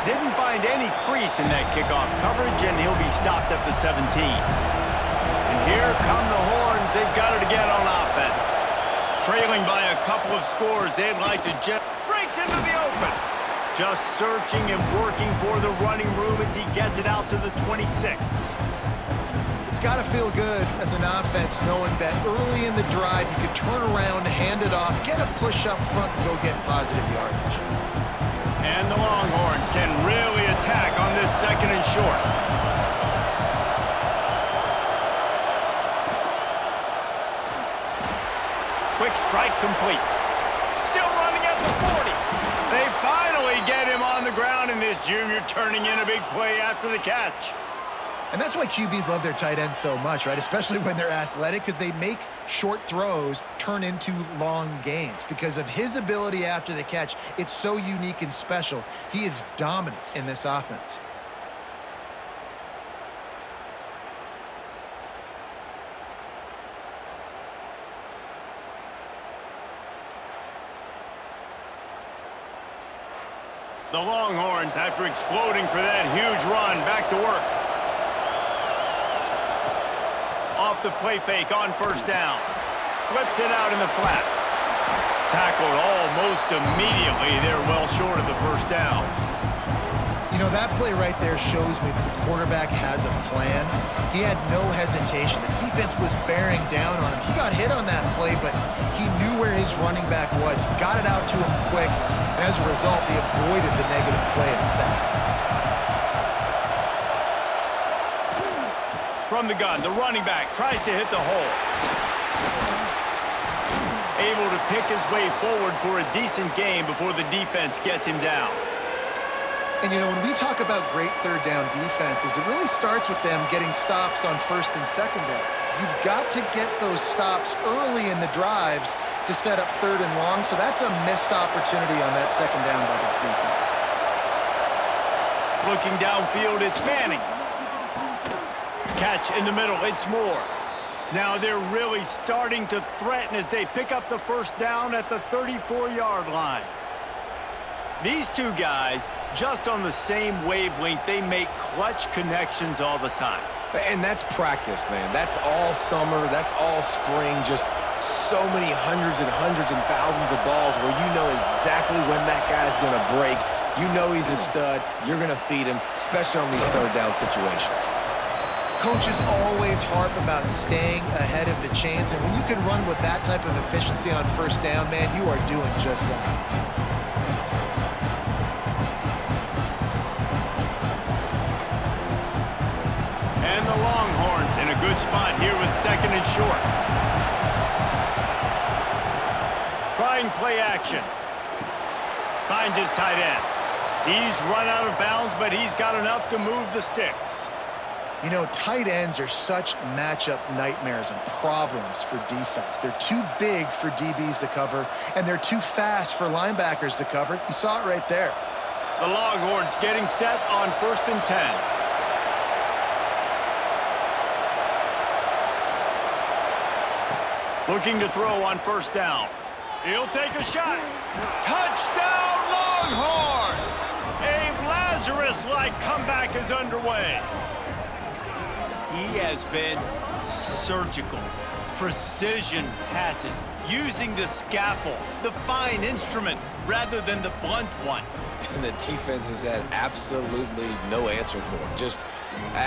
Didn't find any crease in that kickoff coverage, and he'll be stopped at the 17. And here come the Horns. They've got it again on offense. Trailing by a couple of scores, they'd like to breaks into the open. Just searching and working for the running room as he gets it out to the 26. It's got to feel good as an offense knowing that early in the drive you could turn around, hand it off, get a push up front, and go get positive yardage. And the Longhorns can really attack on this second and short. Quick strike complete. Still running at the 40. They finally get him on the ground, and this junior turning in a big play after the catch. And that's why QBs love their tight ends so much, right? Especially when they're athletic, because they make short throws turn into long gains. Because of his ability after the catch, it's so unique and special. He is dominant in this offense. The Longhorns, after exploding for that huge run, back to work. Off the play fake on first down. Flips it out in the flat. Tackled almost immediately. They're well short of the first down. You know, that play right there shows me that the quarterback has a plan. He had no hesitation. The defense was bearing down on him. He got hit on that play, but he knew where his running back was. He got it out to him quick, and as a result, they avoided the negative play and sack. From the gun, the running back tries to hit the hole. Able to pick his way forward for a decent game before the defense gets him down. And, you know, when we talk about great third down defenses, it really starts with them getting stops on first and second down. You've got to get those stops early in the drives to set up third and long, so that's a missed opportunity on that second down by this defense. Looking downfield, it's Manning. Catch in the middle, it's Moore. Now they're really starting to threaten as they pick up the first down at the 34-yard line. These two guys, just on the same wavelength, they make clutch connections all the time. And that's practice, man. That's all summer. That's all spring. Just so many hundreds and thousands of balls where you know exactly when that guy's going to break. You know he's a stud. You're going to feed him, especially on these third down situations. Coaches always harp about staying ahead of the chains, and when you can run with that type of efficiency on first down, man, you are doing just that. And the Longhorns in a good spot here with second and short. Trying play action. Finds his tight end. He's run out of bounds, but he's got enough to move the sticks. You know, tight ends are such matchup nightmares and problems for defense. They're too big for DBs to cover, and they're too fast for linebackers to cover. You saw it right there. The Longhorns getting set on first and 10. Looking to throw on first down. He'll take a shot. Touchdown, Longhorns! A Lazarus-like comeback is underway. He has been surgical, precision passes, using the scalpel, the fine instrument, rather than the blunt one. and the defense has had absolutely no answer for him. Just,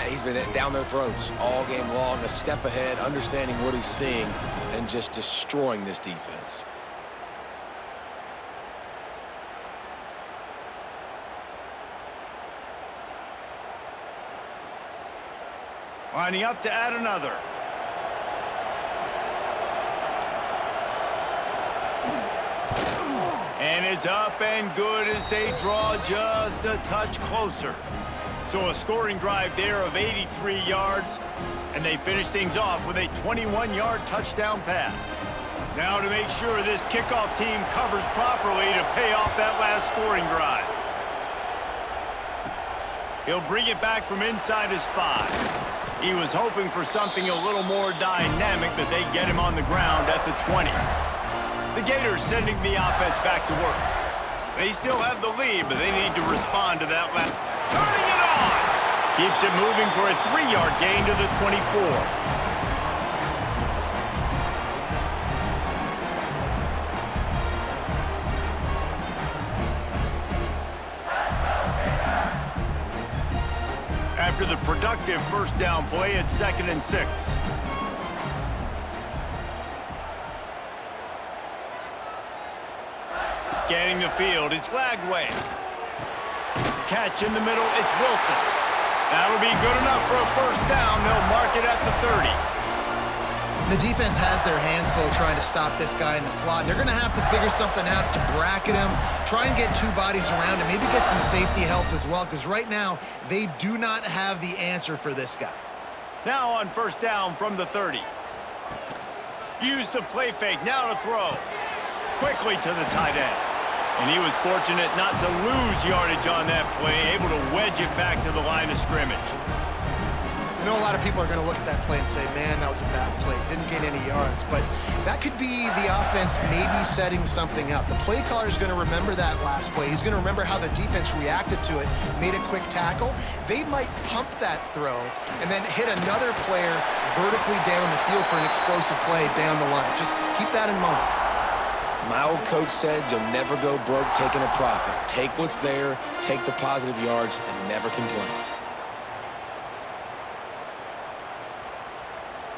he's been down their throats all game long, a step ahead, understanding what he's seeing, and just destroying this defense. Lining up to add another. And it's up and good as they draw just a touch closer. So a scoring drive there of 83 yards, and they finish things off with a 21-yard touchdown pass. Now to make sure this kickoff team covers properly to pay off that last scoring drive. He'll bring it back from inside his 5. He was hoping for something a little more dynamic, but they get him on the ground at the 20. The Gators sending the offense back to work. They still have the lead, but they need to respond to that last. Turning it on! Keeps it moving for a 3-yard gain to the 24. After the productive first down play, it's 2nd and 6. Scanning the field, it's Lagway. Catch in the middle, it's Wilson. That'll be good enough for a first down. They'll mark it at the 30. The defense has their hands full trying to stop this guy in the slot. They're going to have to figure something out to bracket him, try and get 2 bodies around him, maybe get some safety help as well, because right now they do not have the answer for this guy. Now on first down from the 30. Use the play fake, now to throw. Quickly to the tight end. And he was fortunate not to lose yardage on that play, able to wedge it back to the line of scrimmage. I know a lot of people are going to look at that play and say, man, that was a bad play. Didn't gain any yards. But that could be the offense maybe setting something up. The play caller is going to remember that last play. He's going to remember how the defense reacted to it, made a quick tackle. They might pump that throw and then hit another player vertically down the field for an explosive play down the line. Just keep that in mind. My old coach said you'll never go broke taking a profit. Take what's there, take the positive yards, and never complain.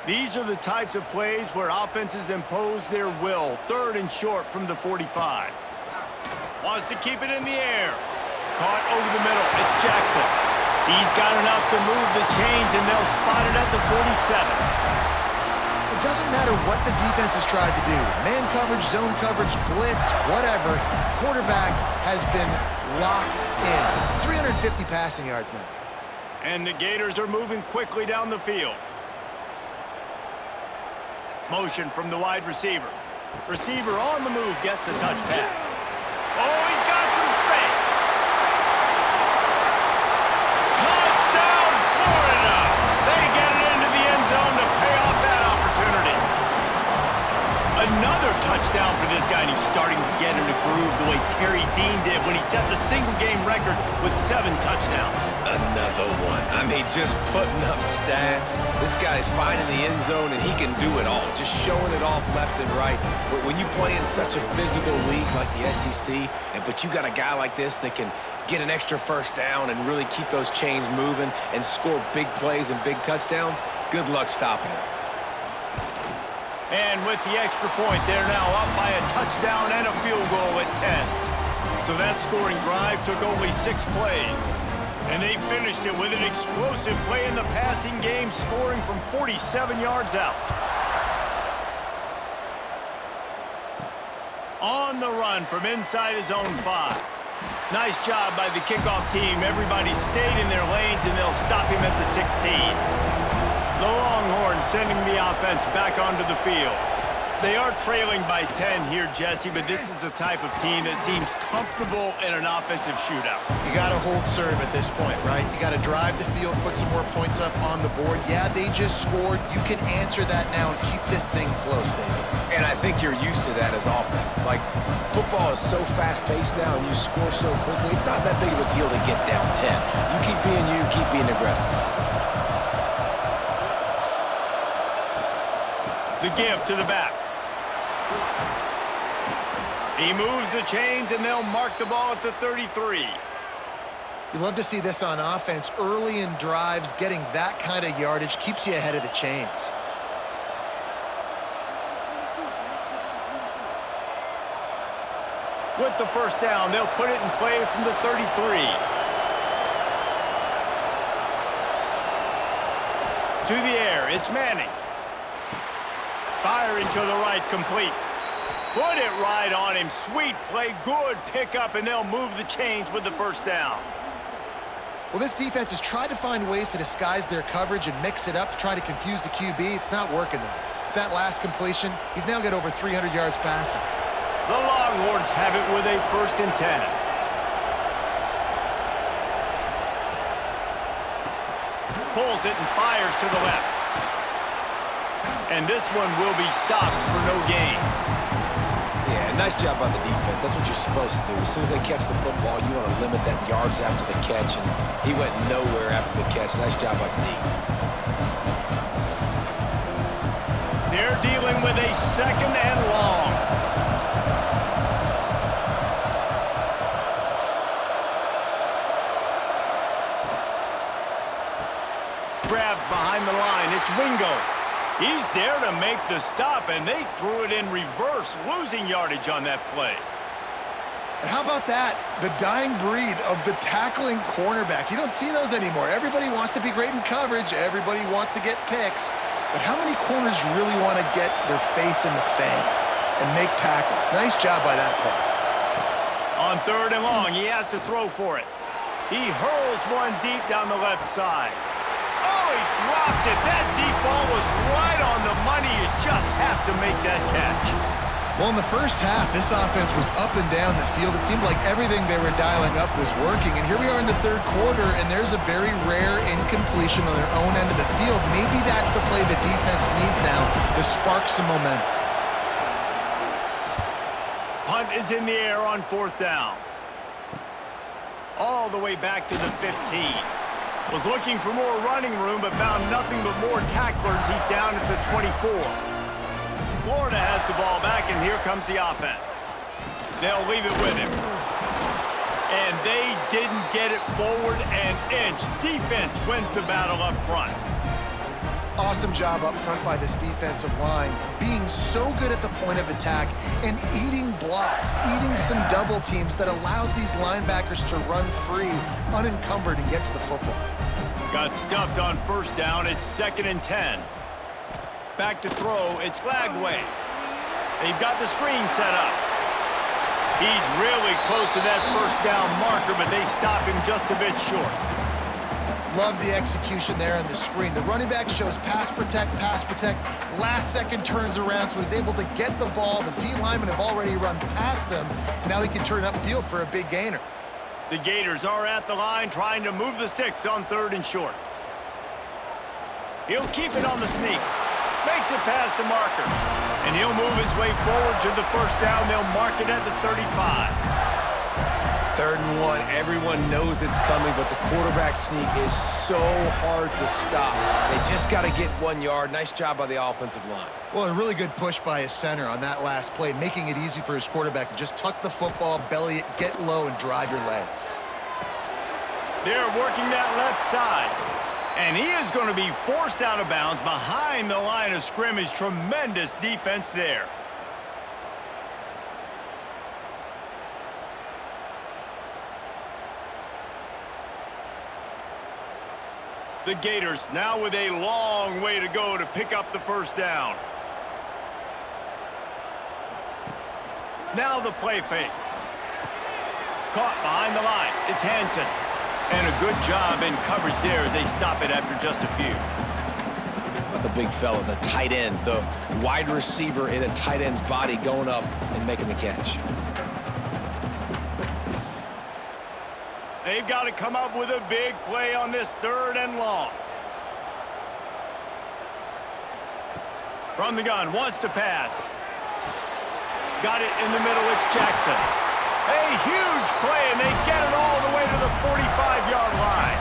These are the types of plays where offenses impose their will. 3rd and short from the 45. Wants to keep it in the air. Caught over the middle. It's Jackson. He's got enough to move the chains, and they'll spot it at the 47. It doesn't matter what the defense has tried to do. Man coverage, zone coverage, blitz, whatever. Quarterback has been locked in. 350 passing yards now. And the Gators are moving quickly down the field. Motion from the wide receiver. Receiver on the move gets the touch pass. Oh, he's got some space. Touchdown, Florida! They get it into the end zone to pay off that opportunity. Another touchdown for this guy, and he's starting to get in a groove the way Terry Dean did when he set the single-game record with 7 touchdowns. Another one. I mean, just putting up stats. This guy's finding the end zone, and he can do it all. Just showing it off left and right. But when you play in such a physical league like the SEC, but you got a guy like this that can get an extra first down and really keep those chains moving and score big plays and big touchdowns, good luck stopping him. And with the extra point, they're now up by a touchdown and a field goal at 10. So that scoring drive took only 6 plays. And they finished it with an explosive play in the passing game, scoring from 47 yards out. On the run from inside his own 5. Nice job by the kickoff team. Everybody stayed in their lanes, and they'll stop him at the 16. The Longhorns sending the offense back onto the field. They are trailing by 10 here, Jesse, but this is the type of team that seems comfortable in an offensive shootout. You got to hold serve at this point, right? You got to drive the field, put some more points up on the board. Yeah, they just scored. You can answer that now and keep this thing close, David. And I think you're used to that as offense. Like, football is so fast-paced now and you score so quickly, it's not that big of a deal to get down 10. You keep being you, keep being aggressive. The give to the back. He moves the chains, and they'll mark the ball at the 33. You love to see this on offense. Early in drives, getting that kind of yardage keeps you ahead of the chains. With the first down, they'll put it in play from the 33. To the air, it's Manning. Firing to the right, complete. Put it right on him. Sweet play, good pickup, and they'll move the chains with the first down. Well, this defense has tried to find ways to disguise their coverage and mix it up to try to confuse the QB. It's not working, though. With that last completion, he's now got over 300 yards passing. The Longhorns have it with a 1st and 10. Pulls it and fires to the left. And this one will be stopped for no gain. Yeah, nice job by the defense. That's what you're supposed to do. As soon as they catch the football, you want to limit that yards after the catch, and he went nowhere after the catch. Nice job by the D. They're dealing with a 2nd and long. Grabbed behind the line. It's Wingo. He's there to make the stop, and they threw it in reverse, losing yardage on that play. And how about that? The dying breed of the tackling cornerback. You don't see those anymore. Everybody wants to be great in coverage. Everybody wants to get picks. But how many corners really want to get their face in the fang and make tackles? Nice job by that play. On 3rd and long, he has to throw for it. He hurls one deep down the left side. Oh, he dropped it. That deep ball was right on the money. You just have to make that catch. Well, in the first half, this offense was up and down the field. It seemed like everything they were dialing up was working. And here we are in the 3rd quarter, and there's a very rare incompletion on their own end of the field. Maybe that's the play the defense needs now to spark some momentum. Punt is in the air on 4th down. All the way back to the 15. Was looking for more running room, but found nothing but more tacklers. He's down at the 24. Florida has the ball back, and here comes the offense. They'll leave it with him. And they didn't get it forward an inch. Defense wins the battle up front. Awesome job up front by this defensive line, being so good at the point of attack and eating blocks, eating some double teams that allows these linebackers to run free, unencumbered, and get to the football. Got stuffed on 1st down. It's 2nd and 10. Back to throw. It's Lagway. They've got the screen set up. He's really close to that 1st down marker, but they stop him just a bit short. Love the execution there on the screen. The running back shows pass protect, last second turns around, so he's able to get the ball. The D linemen have already run past him. Now he can turn upfield for a big gainer. The Gators are at the line trying to move the sticks on 3rd and short. He'll keep it on the sneak. Makes it past the marker. And he'll move his way forward to the 1st down. They'll mark it at the 35. 3rd and 1, everyone knows it's coming, but the quarterback sneak is so hard to stop. They just got to get 1 yard. Nice job by the offensive line. Well, a really good push by his center on that last play, making it easy for his quarterback to just tuck the football, belly it, get low, and drive your legs. They're working that left side. And he is going to be forced out of bounds behind the line of scrimmage. Tremendous defense there. The Gators now with a long way to go to pick up the 1st down. Now the play fake. Caught behind the line. It's Hansen. And a good job in coverage there as they stop it after just a few. But the big fella, the tight end, the wide receiver in a tight end's body going up and making the catch. They've got to come up with a big play on this 3rd and long. From the gun, wants to pass. Got it in the middle, it's Jackson. A huge play, and they get it all the way to the 45-yard line.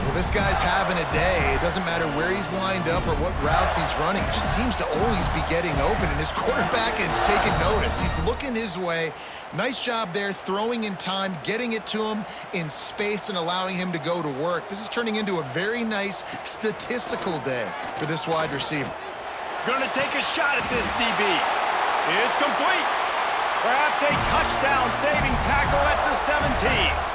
Well, this guy's having a day. It doesn't matter where he's lined up or what routes he's running. He just seems to always be getting open, and his quarterback is taking notice. He's looking his way. Nice job there, throwing in time, getting it to him in space and allowing him to go to work. This is turning into a very nice statistical day for this wide receiver. Gonna take a shot at this DB. It's complete. Perhaps a touchdown-saving tackle at the 17.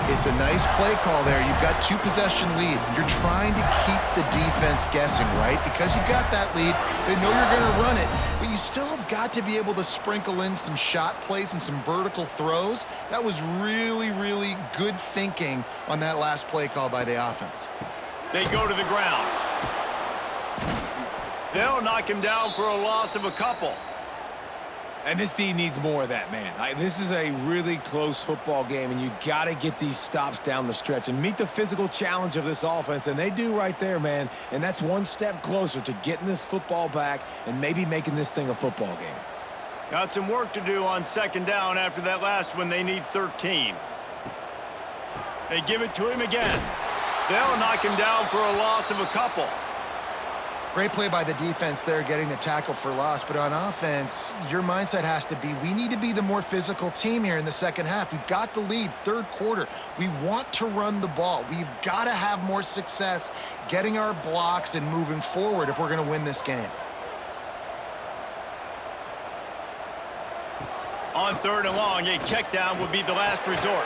It's a nice play call there. You've got 2-possession lead. You're trying to keep the defense guessing, right? Because you've got that lead, they know you're going to run it, but you still have got to be able to sprinkle in some shot plays and some vertical throws. That was really, really good thinking on that last play call by the offense. They go to the ground. They'll knock him down for a loss of a couple. And this D needs more of that, man. This is a really close football game, and you got to get these stops down the stretch and meet the physical challenge of this offense, and they do right there, man. And that's one step closer to getting this football back and maybe making this thing a football game. Got some work to do on second down after that last one. They need 13. They give it to him again. They'll knock him down for a loss of a couple. Great play by the defense there, getting the tackle for loss. But on offense, your mindset has to be, we need to be the more physical team here in the second half. We've got the lead, third quarter. We want to run the ball. We've got to have more success getting our blocks and moving forward if we're going to win this game. On third and long, a check down would be the last resort.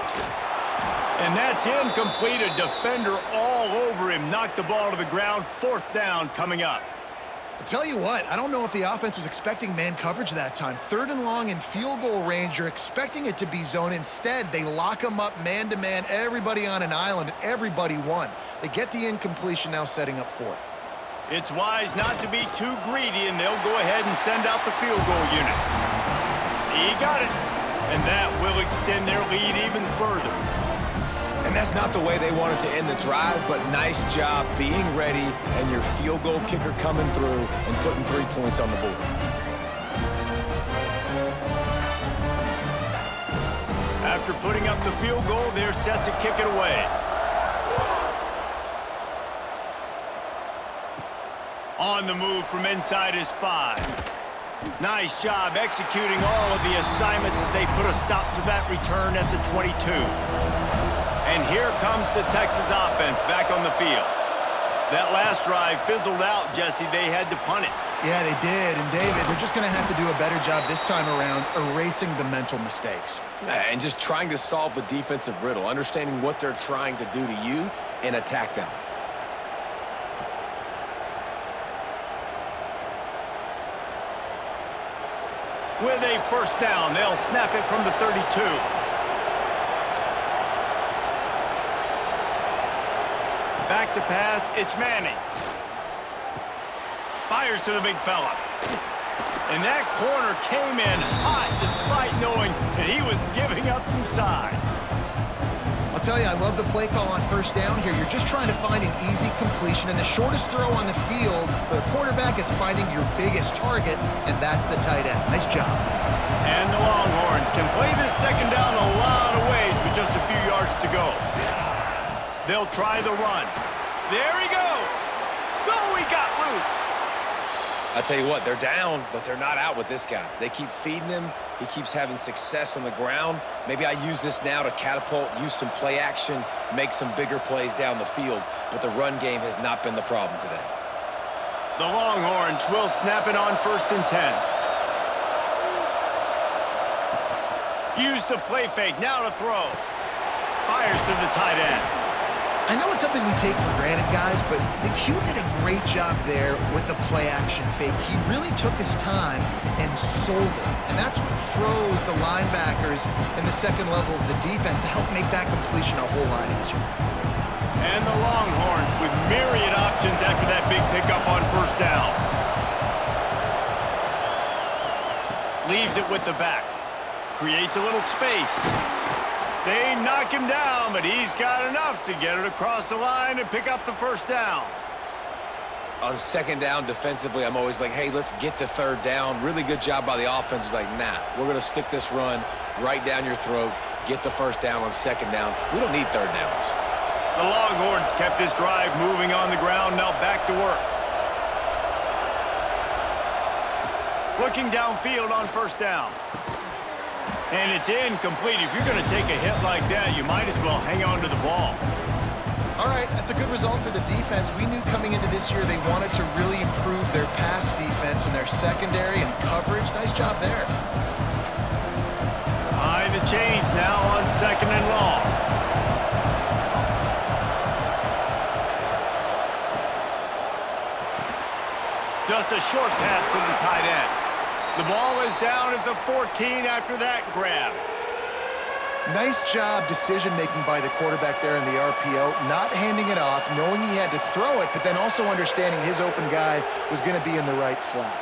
And that's incomplete. A defender all over him. Knocked the ball to the ground. Fourth down coming up. I'll tell you what, I don't know if the offense was expecting man coverage that time. Third and long in field goal range, you're expecting it to be zone. Instead, they lock them up man-to-man, everybody on an island, and everybody won. They get the incompletion, now setting up fourth. It's wise not to be too greedy, and they'll go ahead and send out the field goal unit. He got it, and that will extend their lead even further. And that's not the way they wanted to end the drive, but nice job being ready and your field goal kicker coming through and putting 3 points on the board. After putting up the field goal, they're set to kick it away. On the move from inside his 5. Nice job executing all of the assignments as they put a stop to that return at the 22. And here comes the Texas offense back on the field. That last drive fizzled out, Jesse. They had to punt it. Yeah, they did. And, David, they're just going to have to do a better job this time around erasing the mental mistakes. And just trying to solve the defensive riddle, understanding what they're trying to do to you and attack them. With a first down, they'll snap it from the 32. Back to pass, it's Manning. Fires to the big fella. And that corner came in hot despite knowing that he was giving up some size. I'll tell you, I love the play call on first down here. You're just trying to find an easy completion, and the shortest throw on the field for the quarterback is finding your biggest target, and that's the tight end. Nice job. And the Longhorns can play this second down a lot of ways with just a few yards to go. They'll try the run. There he goes. Oh, he got loose. I tell you what, they're down, but they're not out with this guy. They keep feeding him. He keeps having success on the ground. Maybe I use this now to catapult, use some play action, make some bigger plays down the field, but the run game has not been the problem today. The Longhorns will snap it on first and 10. Use the play fake, now to throw. Fires to the tight end. I know it's something we take for granted, guys, but the Q did a great job there with the play-action fake. He really took his time and sold it, and that's what froze the linebackers in the second level of the defense to help make that completion a whole lot easier. And the Longhorns with myriad options after that big pickup on first down. Leaves it with the back. Creates a little space. They knock him down, but he's got enough to get it across the line and pick up the first down. On second down defensively, I'm always like, hey, let's get to third down. Really good job by the offense. It's like, nah, we're going to stick this run right down your throat, get the first down on second down. We don't need third downs. The Longhorns kept this drive moving on the ground. Now back to work. Looking downfield on first down. And it's incomplete. If you're going to take a hit like that, you might as well hang on to the ball. All right, that's a good result for the defense. We knew coming into this year they wanted to really improve their pass defense and their secondary and coverage. Nice job there. Behind the chains now on 2nd and long. Just a short pass to the tight end. The ball is down at the 14 after that grab. Nice job decision-making by the quarterback there in the RPO, not handing it off, knowing he had to throw it, but then also understanding his open guy was going to be in the right flat.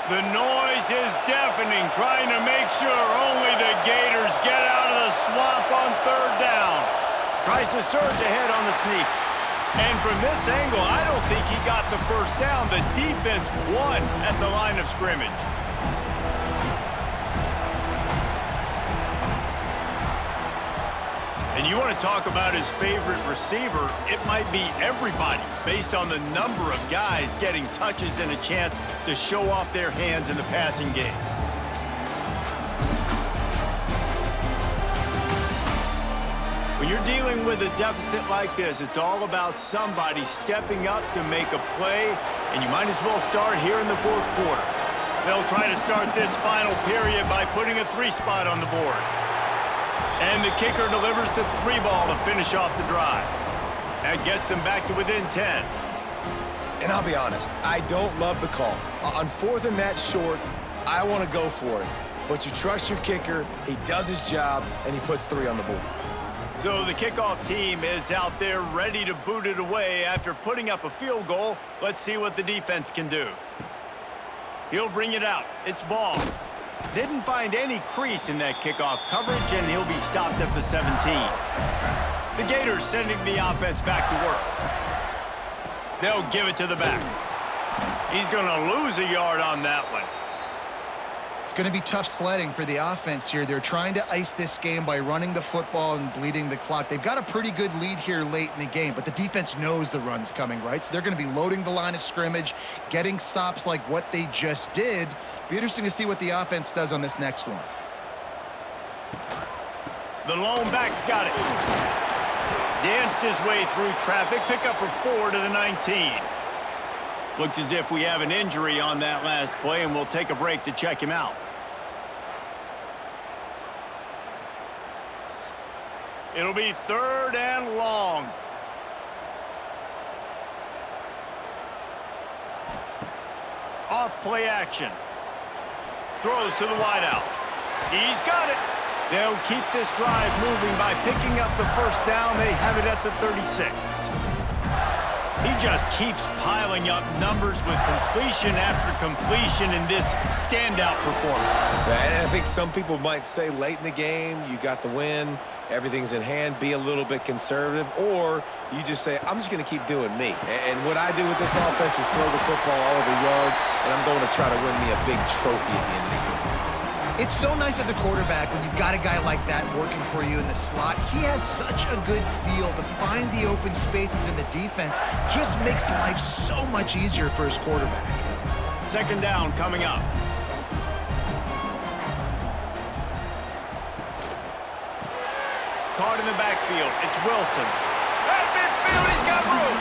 The noise is deafening, trying to make sure only the Gators get out of the swamp on 3rd down. Tries to surge ahead on the sneak. And from this angle, I don't think he got the first down. The defense won at the line of scrimmage. And you want to talk about his favorite receiver, it might be everybody based on the number of guys getting touches and a chance to show off their hands in the passing game. When you're dealing with a deficit like this, it's all about somebody stepping up to make a play, and you might as well start here in the 4th quarter. They'll try to start this final period by putting a 3 spot on the board. And the kicker delivers the 3 ball to finish off the drive. That gets them back to within 10. And I'll be honest, I don't love the call. On 4th and that short, I want to go for it. But you trust your kicker, he does his job, and he puts 3 on the board. So the kickoff team is out there ready to boot it away after putting up a field goal. Let's see what the defense can do. He'll bring it out. It's ball. Didn't find any crease in that kickoff coverage, and he'll be stopped at the 17. The Gators sending the offense back to work. They'll give it to the back. He's going to lose a yard on that one. It's going to be tough sledding for the offense here. They're trying to ice this game by running the football and bleeding the clock. They've got a pretty good lead here late in the game, but the defense knows the run's coming, right? So they're going to be loading the line of scrimmage, getting stops like what they just did. Be interesting to see what the offense does on this next one. The lone back's got it. Danced his way through traffic, pick up a 4 to the 19. Looks as if we have an injury on that last play, and we'll take a break to check him out. It'll be 3rd and long. Off play action. Throws to the wideout. He's got it. They'll keep this drive moving by picking up the 1st down. They have it at the 36. He just keeps piling up numbers with completion after completion in this standout performance. And I think some people might say late in the game, you got the win, everything's in hand, be a little bit conservative, or you just say, I'm just going to keep doing me. And what I do with this offense is throw the football all over the yard, and I'm going to try to win me a big trophy at the end of the year. It's so nice as a quarterback when you've got a guy like that working for you in the slot. He has such a good feel to find the open spaces in the defense. Just makes life so much easier for his quarterback. 2nd down coming up. Caught in the backfield. It's Wilson. At midfield, he's got room.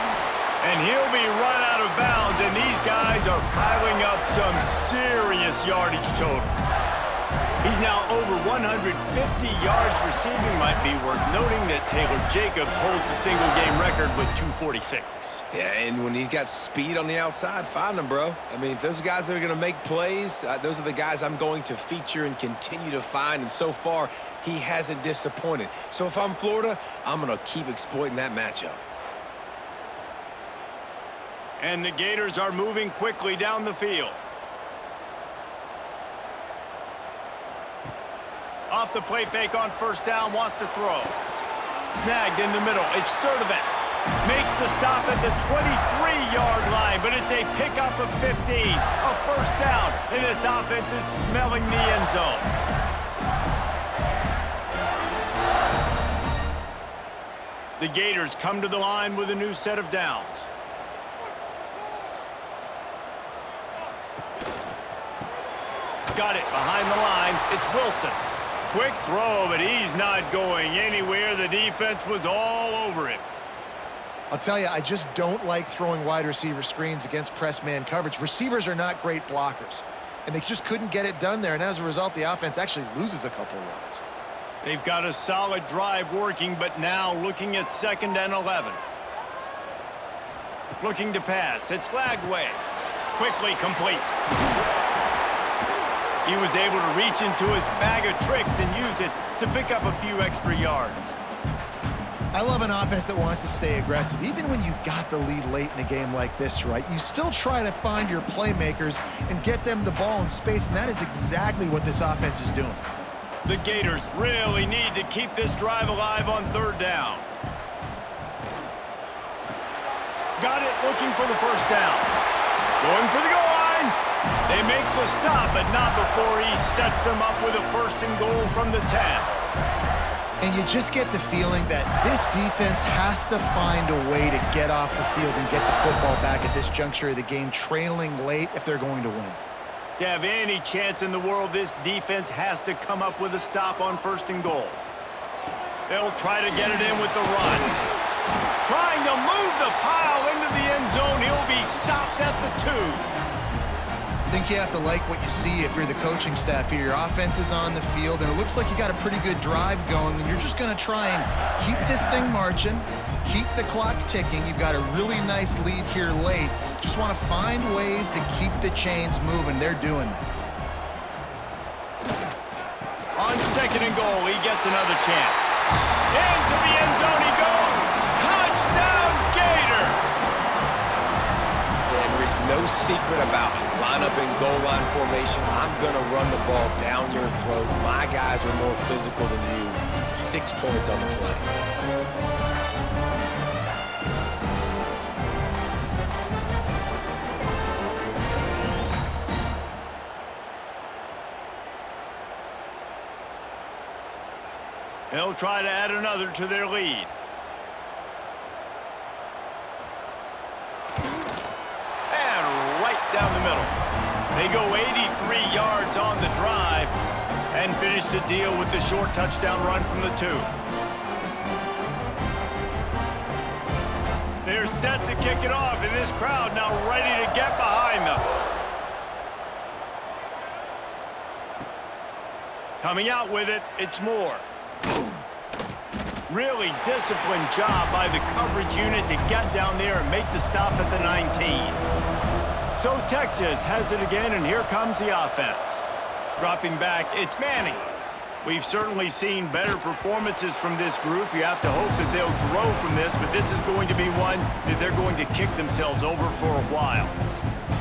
And he'll be run out of bounds, and these guys are piling up some serious yardage totals. He's now over 150 yards receiving. Might be worth noting that Taylor Jacobs holds the single-game record with 246. Yeah, and when he's got speed on the outside, find him, bro. I mean, if those are guys that are going to make plays, those are the guys I'm going to feature and continue to find. And so far, he hasn't disappointed. So if I'm Florida, I'm going to keep exploiting that matchup. And the Gators are moving quickly down the field. Off the play fake on 1st down, wants to throw. Snagged in the middle. It's Sturdivant. Makes the stop at the 23-yard line, but it's a pickup of 15. A 1st down, and this offense is smelling the end zone. The Gators come to the line with a new set of downs. Got it behind the line. It's Wilson. Quick throw, but he's not going anywhere. The defense was all over him. I'll tell you, I just don't like throwing wide receiver screens against press man coverage. Receivers are not great blockers, and they just couldn't get it done there, and as a result, the offense actually loses a couple of yards. They've got a solid drive working, but now looking at 2nd and 11. Looking to pass. It's Lagway. Quickly complete. He was able to reach into his bag of tricks and use it to pick up a few extra yards. I love an offense that wants to stay aggressive. Even when you've got the lead late in a game like this, right, you still try to find your playmakers and get them the ball in space, and that is exactly what this offense is doing. The Gators really need to keep this drive alive on 3rd down. Got it, looking for the 1st down. Going for the goal line. They make the stop, but not before he sets them up with a 1st and goal from the 10. And you just get the feeling that this defense has to find a way to get off the field and get the football back at this juncture of the game, trailing late if they're going to win. To have any chance in the world, this defense has to come up with a stop on 1st and goal. They'll try to get it in with the run. Trying to move the pile into the end zone. He'll be stopped at the 2. I think you have to like what you see if you're the coaching staff here. Your offense is on the field, and it looks like you got a pretty good drive going, and you're just going to try and keep this thing marching, keep the clock ticking. You've got a really nice lead here late. Just want to find ways to keep the chains moving. They're doing that. On 2nd and goal, he gets another chance. Into the end zone he goes. Touchdown, Gators! And there's no secret about it. Line up in goal line formation. I'm going to run the ball down your throat. My guys are more physical than you. 6 points on the play. They'll try to add another to their lead. And right down the middle. They go 83 yards on the drive and finish the deal with the short touchdown run from the 2. They're set to kick it off, and this crowd now ready to get behind them. Coming out with it, it's Moore. Really disciplined job by the coverage unit to get down there and make the stop at the 19. So Texas has it again, and here comes the offense. Dropping back, it's Manning. We've certainly seen better performances from this group. You have to hope that they'll grow from this, but this is going to be one that they're going to kick themselves over for a while.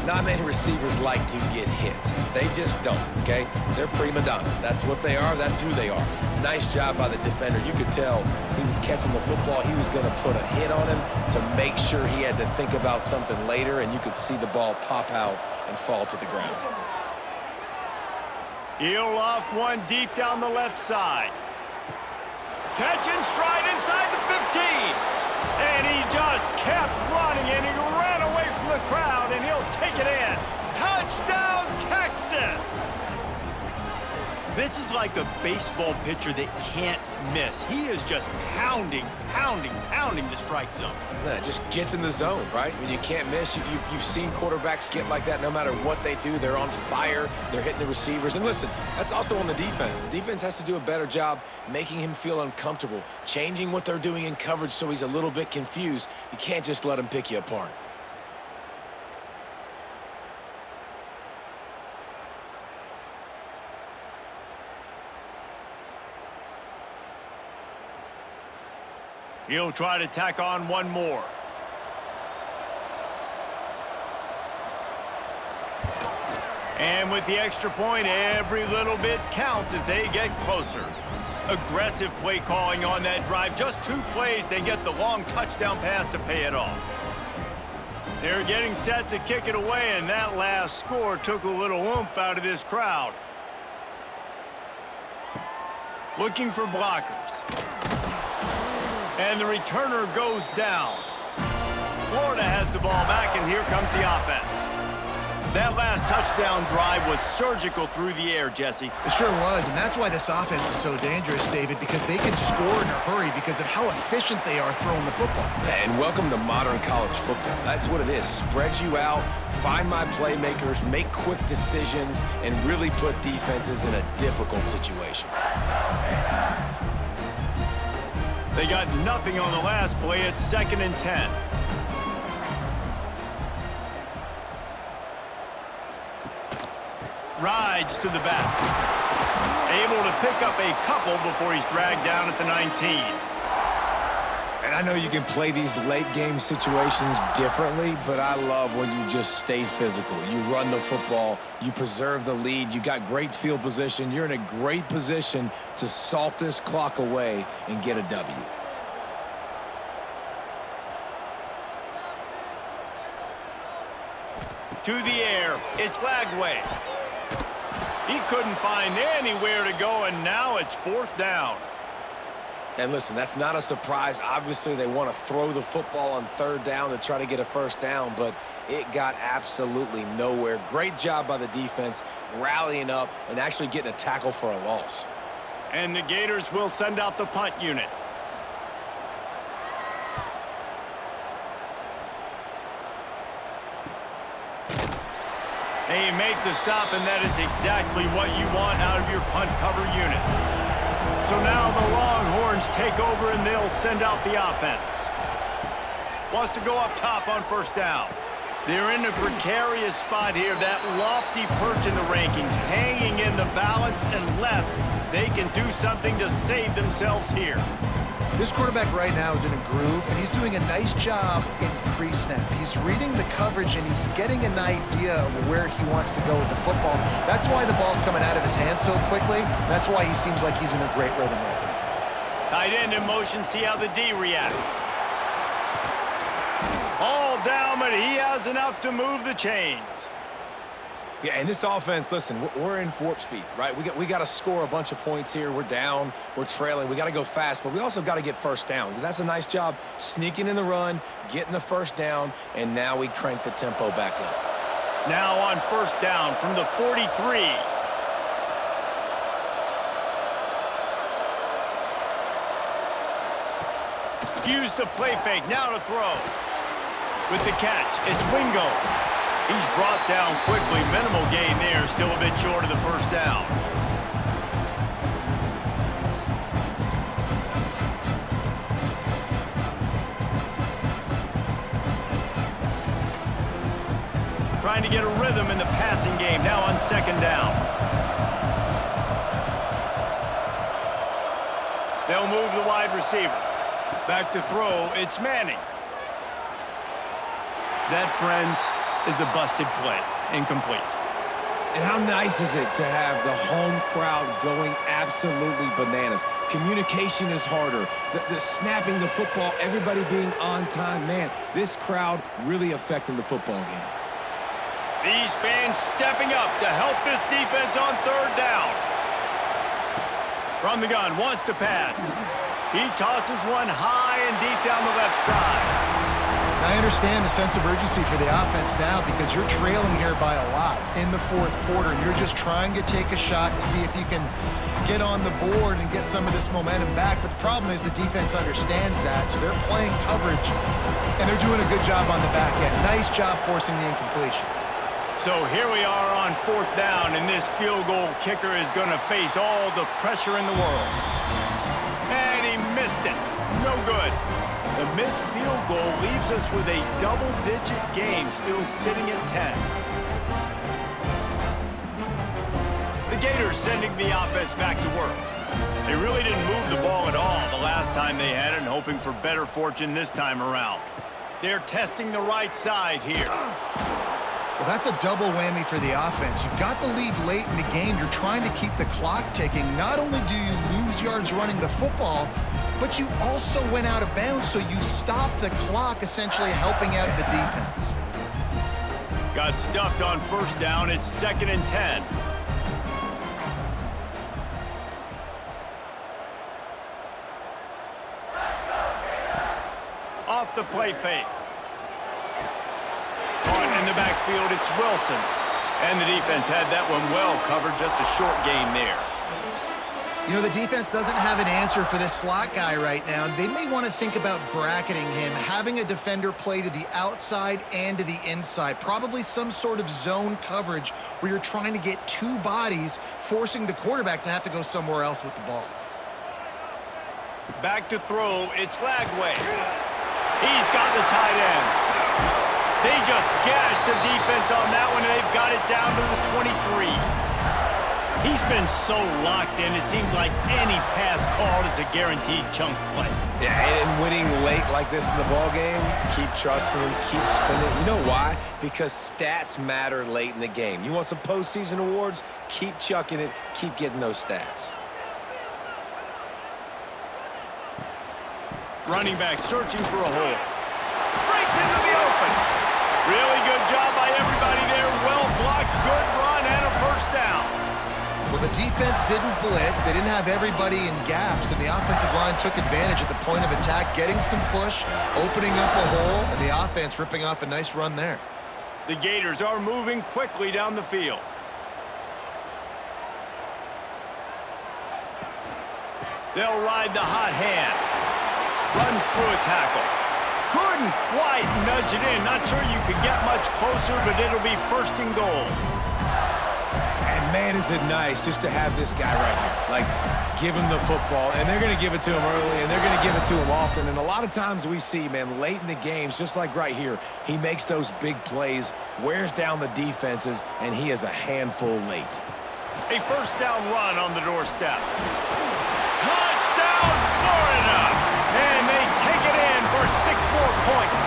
Not many receivers like to get hit. They just don't, okay? They're prima donnas. That's what they are. That's who they are. Nice job by the defender. You could tell he was catching the football. He was going to put a hit on him to make sure he had to think about something later, and you could see the ball pop out and fall to the ground. He'll loft one deep down the left side. Catch and stride inside the 15. And he just kept running, and he ran away from the crowd, and he'll take it in. Touchdown, Texas! This is like a baseball pitcher that can't miss. He is just pounding the strike zone. Yeah, it just gets in the zone, right? When you can't miss, you've seen quarterbacks get like that no matter what they do. They're on fire. They're hitting the receivers. And listen, that's also on the defense. The defense has to do a better job making him feel uncomfortable, changing what they're doing in coverage so he's a little bit confused. You can't just let him pick you apart. He'll try to tack on one more. And with the extra point, every little bit counts as they get closer. Aggressive play calling on that drive. Just 2 plays, they get the long touchdown pass to pay it off. They're getting set to kick it away, and that last score took a little oomph out of this crowd. Looking for blockers. And the returner goes down. Florida has the ball back, and here comes the offense. That last touchdown drive was surgical through the air, Jesse. It sure was, and that's why this offense is so dangerous, David, because they can score in a hurry because of how efficient they are throwing the football. And welcome to modern college football. That's what it is. Spread you out, find my playmakers, make quick decisions, and really put defenses in a difficult situation. They got nothing on the last play. It's 2nd and 10. Rides to the back. Able to pick up a couple before he's dragged down at the 19. And I know you can play these late game situations differently, but I love when you just stay physical. You run the football, you preserve the lead, you got great field position, you're in a great position to salt this clock away and get a W. To the air, it's Lagway. He couldn't find anywhere to go, and now it's 4th down. And listen, that's not a surprise. Obviously, they want to throw the football on 3rd down to try to get a 1st down, but it got absolutely nowhere. Great job by the defense, rallying up and actually getting a tackle for a loss. And the Gators will send out the punt unit. They make the stop, and that is exactly what you want out of your punt cover unit. So now the Longhorns take over, and they'll send out the offense. Wants to go up top on 1st down. They're in a precarious spot here, that lofty perch in the rankings, hanging in the balance unless they can do something to save themselves here. This quarterback right now is in a groove, and he's doing a nice job in pre-snap. He's reading the coverage, and he's getting an idea of where he wants to go with the football. That's why the ball's coming out of his hands so quickly. That's why he seems like he's in a great rhythm right now. Tight end in motion, see how the D reacts. All down, but he has enough to move the chains. Yeah, and this offense, listen, we're in warp speed, right? We got to score a bunch of points here. We're down, we're trailing. We got to go fast, but we also got to get 1st downs. And that's a nice job sneaking in the run, getting the 1st down, and now we crank the tempo back up. Now on 1st down from the 43. Use the play fake, now to throw. With the catch, it's Wingo. He's brought down quickly. Minimal gain there, still a bit short of the 1st down. Trying to get a rhythm in the passing game, now on 2nd down. They'll move the wide receiver. Back to throw, it's Manning. That, friends, is a busted play, incomplete. And how nice is it to have the home crowd going absolutely bananas? Communication is harder. The snapping the football, everybody being on time. Man, this crowd really affecting the football game. These fans stepping up to help this defense on 3rd down. From the gun, wants to pass. He tosses one high and deep down the left side. I understand the sense of urgency for the offense now because you're trailing here by a lot in the 4th quarter, and you're just trying to take a shot to see if you can get on the board and get some of this momentum back. But the problem is the defense understands that, so they're playing coverage, and they're doing a good job on the back end. Nice job forcing the incompletion. So here we are on 4th down, and this field goal kicker is going to face all the pressure in the world. And he missed it. No good. The missed field goal leaves us with a double-digit game, still sitting at 10. The Gators sending the offense back to work. They really didn't move the ball at all the last time they had it, and hoping for better fortune this time around. They're testing the right side here. Well, that's a double whammy for the offense. You've got the lead late in the game. You're trying to keep the clock ticking. Not only do you lose yards running the football, but you also went out of bounds, so you stopped the clock, essentially helping out the defense. Got stuffed on 1st down. It's 2nd and 10. off the play fake. Caught in the backfield, it's Wilson. And the defense had that one well covered, just a short gain there. You know, the defense doesn't have an answer for this slot guy right now. They may want to think about bracketing him, having a defender play to the outside and to the inside. Probably some sort of zone coverage where you're trying to get two bodies, forcing the quarterback to have to go somewhere else with the ball. Back to throw, it's Lagway. He's got the tight end. They just gashed the defense on that one, and they've got it down to the 23. He's been so locked in, it seems like any pass called is a guaranteed chunk play. Yeah, and winning late like this in the ball game, keep trusting him, keep spinning. You know why? Because stats matter late in the game. You want some postseason awards? Keep chucking it, keep getting those stats. Running back searching for a hole. Breaks into the open. Really good job by everybody there. Well blocked, good run, and a first down. Well, the defense didn't blitz. They didn't have everybody in gaps, and the offensive line took advantage at the point of attack, getting some push, opening up a hole, and the offense ripping off a nice run there. The Gators are moving quickly down the field. They'll ride the hot hand. Runs through a tackle. Couldn't quite nudge it in. Not sure you could get much closer, but it'll be first and goal. And man, is it nice just to have this guy right here. Like, give him the football, and they're going to give it to him early, and they're going to give it to him often. And a lot of times we see, man, late in the games, just like right here, he makes those big plays, wears down the defenses, and he is a handful late. A first down run on the doorstep. Touchdown, Florida! And they take it in for 6 more points.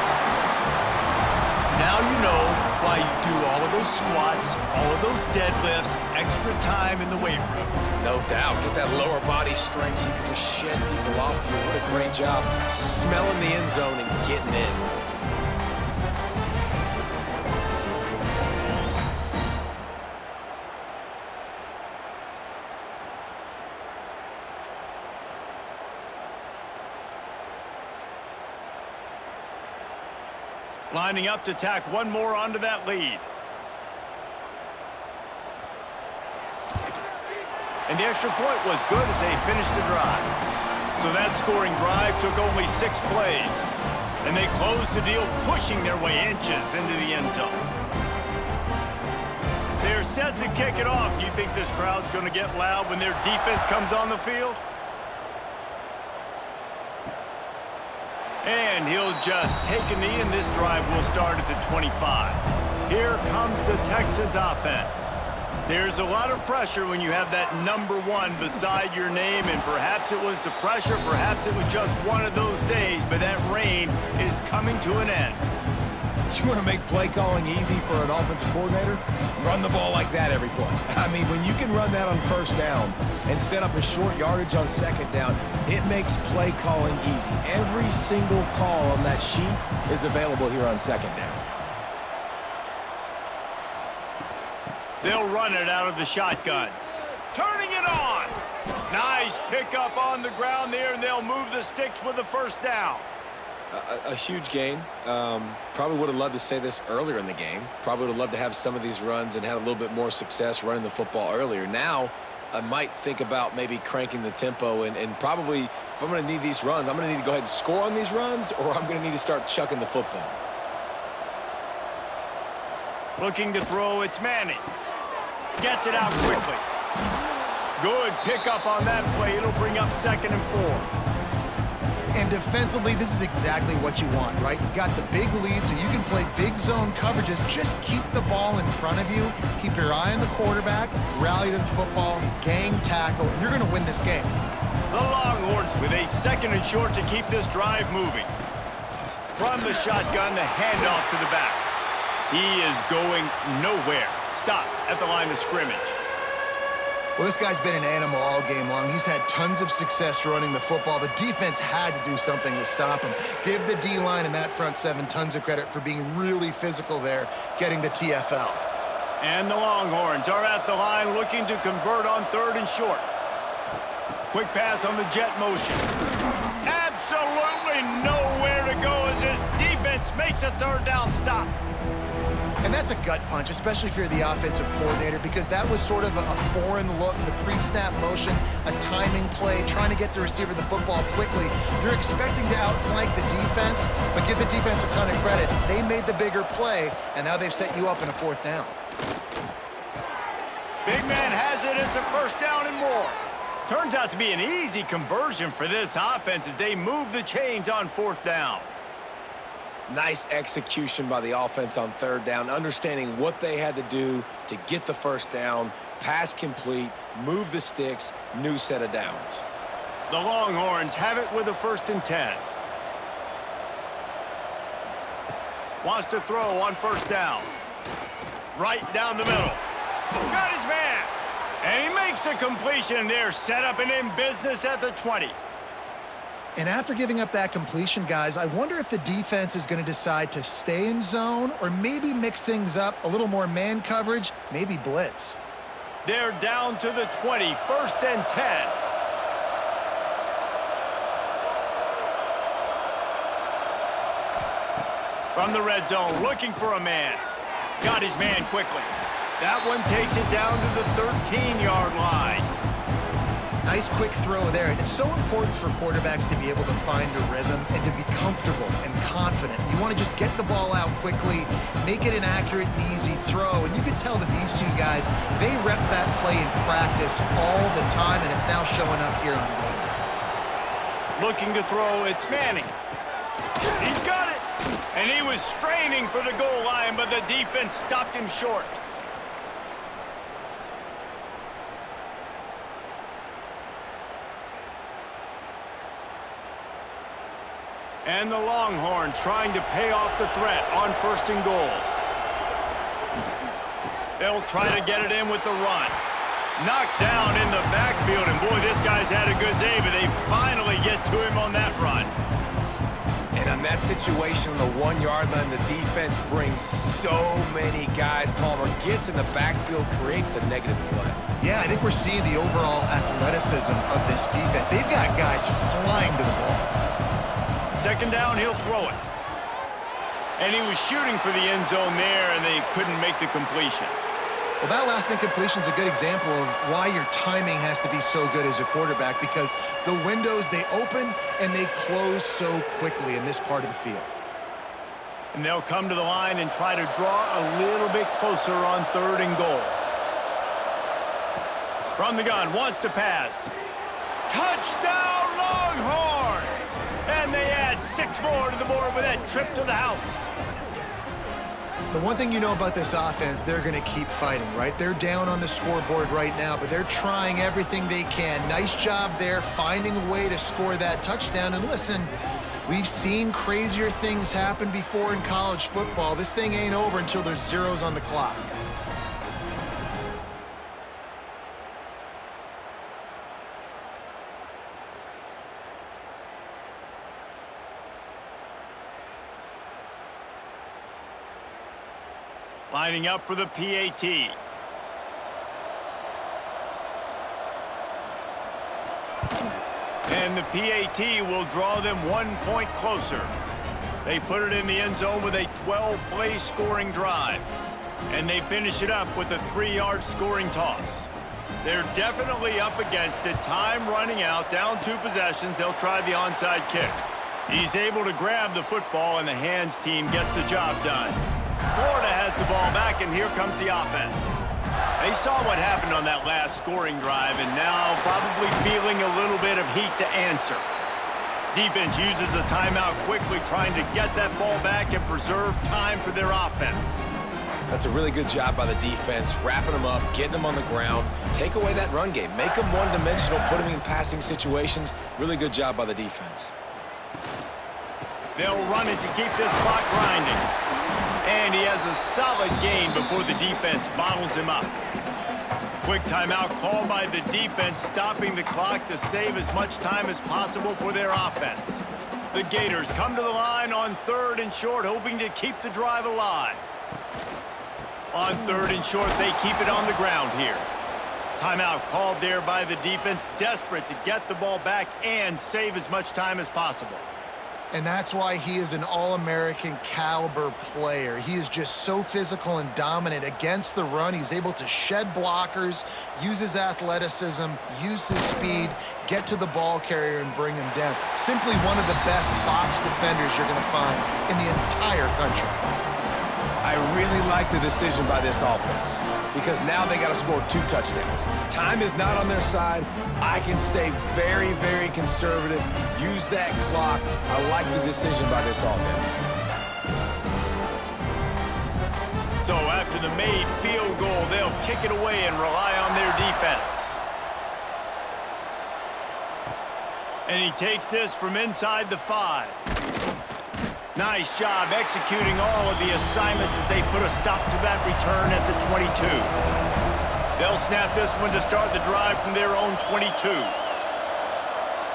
Now you know why you do all of those squats, all of those deadlifts, extra time in the weight room. No doubt. Get that lower body strength so you can just shed people off you. What a great job smelling the end zone and getting in. Lining up to tack one more onto that lead. And the extra point was good as they finished the drive. So that scoring drive took only 6 plays. And they closed the deal, pushing their way inches into the end zone. They're set to kick it off. Do you think this crowd's going to get loud when their defense comes on the field? And he'll just take a knee, and this drive will start at the 25. Here comes the Texas offense. There's a lot of pressure when you have that number 1 beside your name, and perhaps it was the pressure, perhaps it was just one of those days, but that reign is coming to an end. You want to make play calling easy for an offensive coordinator? Run the ball like that every play. I mean, when you can run that on first down and set up a short yardage on second down, it makes play calling easy. Every single call on that sheet is available here on second down. They'll run it out of the shotgun. Turning it on. Nice pickup on the ground there, and they'll move the sticks with the first down. A huge gain. Probably would have loved to say this earlier in the game. Probably would have loved to have some of these runs and had a little bit more success running the football earlier. Now, I might think about maybe cranking the tempo and probably, if I'm going to need these runs, I'm going to need to go ahead and score on these runs, or I'm going to need to start chucking the football. Looking to throw, it's Manning. Gets it out quickly. Good pickup on that play. It'll bring up 2nd and 4. And defensively, this is exactly what you want, right? You got the big lead, so you can play big zone coverages. Just keep the ball in front of you. Keep your eye on the quarterback. Rally to the football. Gang tackle. And you're going to win this game. The Longhorns with a 2nd and short to keep this drive moving. From the shotgun, the handoff to the back. He is going nowhere. Stop at the line of scrimmage. Well, this guy's been an animal all game long. He's had tons of success running the football. The defense had to do something to stop him. Give the D-line and that front 7 tons of credit for being really physical there, getting the TFL. And the Longhorns are at the line looking to convert on 3rd and short. Quick pass on the jet motion. Absolutely nowhere to go as makes a third down stop. And that's a gut punch, especially if you're the offensive coordinator, because that was sort of a foreign look, the pre-snap motion, a timing play, trying to get the receiver the football quickly. You're expecting to outflank the defense, but give the defense a ton of credit. They made the bigger play, and now they've set you up in a fourth down. Big man has it. It's a first down and more. Turns out to be an easy conversion for this offense as they move the chains on fourth down. Nice execution by the offense on third down, understanding what they had to do to get the first down, pass complete, move the sticks, new set of downs. The Longhorns have it with a 1st and 10. Wants to throw on first down. Right down the middle. Got his man. And he makes a completion there, set up and in business at the 20. And after giving up that completion, guys, I wonder if the defense is going to decide to stay in zone or maybe mix things up, a little more man coverage, maybe blitz. They're down to the 20, 1st and 10. From the red zone, looking for a man. Got his man quickly. That one takes it down to the 13-yard line. Nice quick throw there. And it's so important for quarterbacks to be able to find a rhythm and to be comfortable and confident. You want to just get the ball out quickly, make it an accurate and easy throw. And you can tell that these two guys, they rep that play in practice all the time, and it's now showing up here on game. Looking to throw, it's Manning. He's got it. And he was straining for the goal line, but the defense stopped him short. And the Longhorns trying to pay off the threat on 1st and goal. They'll try to get it in with the run. Knocked down in the backfield, and boy, this guy's had a good day, but they finally get to him on that run. And on that situation, on the 1-yard line, the defense brings so many guys. Palmer gets in the backfield, creates the negative play. Yeah, I think we're seeing the overall athleticism of this defense. They've got guys flying to the ball. 2nd down, he'll throw it. And he was shooting for the end zone there, and they couldn't make the completion. Well, that last incompletion is a good example of why your timing has to be so good as a quarterback, because the windows, they open and they close so quickly in this part of the field. And they'll come to the line and try to draw a little bit closer on 3rd and goal. From the gun, wants to pass. Touchdown, Longhorns! And they add 6 more to the board with that trip to the house. The one thing you know about this offense, they're going to keep fighting, right? They're down on the scoreboard right now, but they're trying everything they can. Nice job there, finding a way to score that touchdown. And listen, we've seen crazier things happen before in college football. This thing ain't over until there's zeros on the clock. Lining up for the PAT. And the PAT will draw them 1 point closer. They put it in the end zone with a 12-play scoring drive. And they finish it up with a 3-yard scoring toss. They're definitely up against it. Time running out, down 2 possessions. They'll try the onside kick. He's able to grab the football, and the hands team gets the job done. Florida has the ball back, and here comes the offense. They saw what happened on that last scoring drive, and now probably feeling a little bit of heat to answer. Defense uses a timeout quickly, trying to get that ball back and preserve time for their offense. That's a really good job by the defense, wrapping them up, getting them on the ground, take away that run game, make them one-dimensional, put them in passing situations. Really good job by the defense. They'll run it to keep this clock grinding. And he has a solid gain before the defense bottles him up. Quick timeout called by the defense, stopping the clock to save as much time as possible for their offense. The Gators come to the line on 3rd and short, hoping to keep the drive alive. On 3rd and short, they keep it on the ground here. Timeout called there by the defense, desperate to get the ball back and save as much time as possible. And that's why he is an All-American caliber player. He is just so physical and dominant against the run. He's able to shed blockers, use his athleticism, use his speed, get to the ball carrier and bring him down. Simply one of the best box defenders you're going to find in the entire country. I really like the decision by this offense because now they got to score 2 touchdowns. Time is not on their side. I can stay very, very conservative, use that clock. I like the decision by this offense. So after the made field goal, they'll kick it away and rely on their defense. And he takes this from inside the 5. Nice job executing all of the assignments as they put a stop to that return at the 22. They'll snap this one to start the drive from their own 22.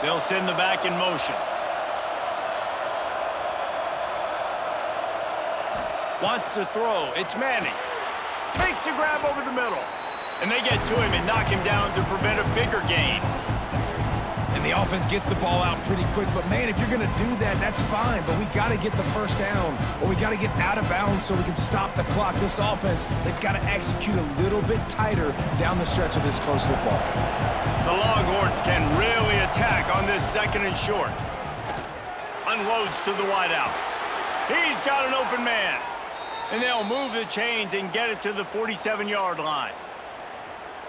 They'll send the back in motion. Wants to throw. It's Manning. Makes the grab over the middle. And they get to him and knock him down to prevent a bigger gain. And the offense gets the ball out pretty quick. But, man, if you're going to do that, that's fine. But we got to get the first down, or we got to get out of bounds so we can stop the clock. This offense, they've got to execute a little bit tighter down the stretch of this close football. The Longhorns can really attack on this 2nd and short. Unloads to the wideout. He's got an open man. And they'll move the chains and get it to the 47-yard line.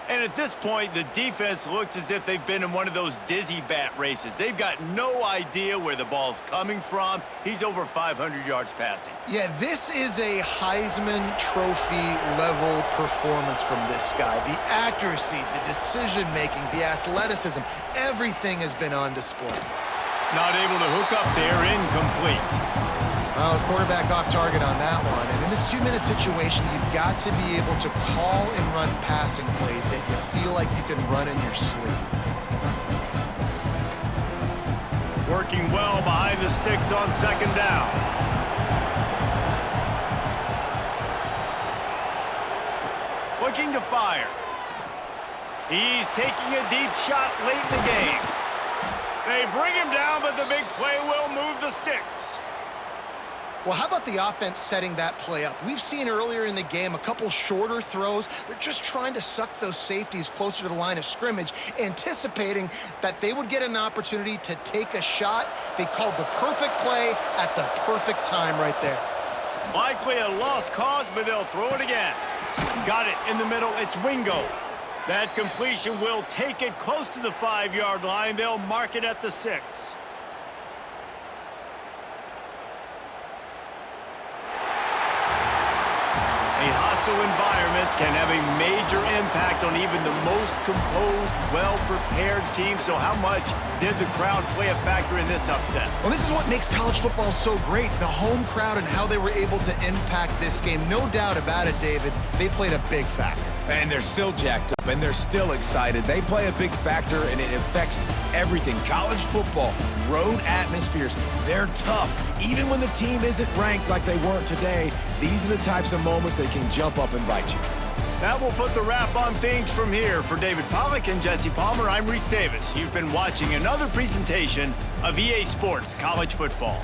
And at this point, the defense looks as if they've been in one of those dizzy bat races. They've got no idea where the ball's coming from. He's over 500 yards passing. Yeah, this is a Heisman Trophy level performance from this guy. The accuracy, the decision-making, the athleticism, everything has been on display. Not able to hook up there, incomplete. Well, the quarterback off target on that one. And in this 2-minute situation, you've got to be able to call and run passing plays that you feel like you can run in your sleep. Working well behind the sticks on 2nd down. Looking to fire. He's taking a deep shot late in the game. They bring him down, but the big play will move the sticks. Well, how about the offense setting that play up? We've seen earlier in the game a couple shorter throws. They're just trying to suck those safeties closer to the line of scrimmage, anticipating that they would get an opportunity to take a shot. They called the perfect play at the perfect time right there. Likely a lost cause, but they'll throw it again. Got it in the middle. It's Wingo. That completion will take it close to the 5-yard line. They'll mark it at the 6. A hostile environment can have a major impact on even the most composed, well-prepared team. So how much did the crowd play a factor in this upset? Well, this is what makes college football so great, the home crowd and how they were able to impact this game. No doubt about it, David, they played a big factor. And they're still jacked up, and they're still excited. They play a big factor, and it affects everything. College football, road atmospheres, they're tough. Even when the team isn't ranked like they weren't today, these are the types of moments that can jump up and bite you. That will put the wrap on things from here. For David Pollack and Jesse Palmer, I'm Reese Davis. You've been watching another presentation of EA Sports College Football.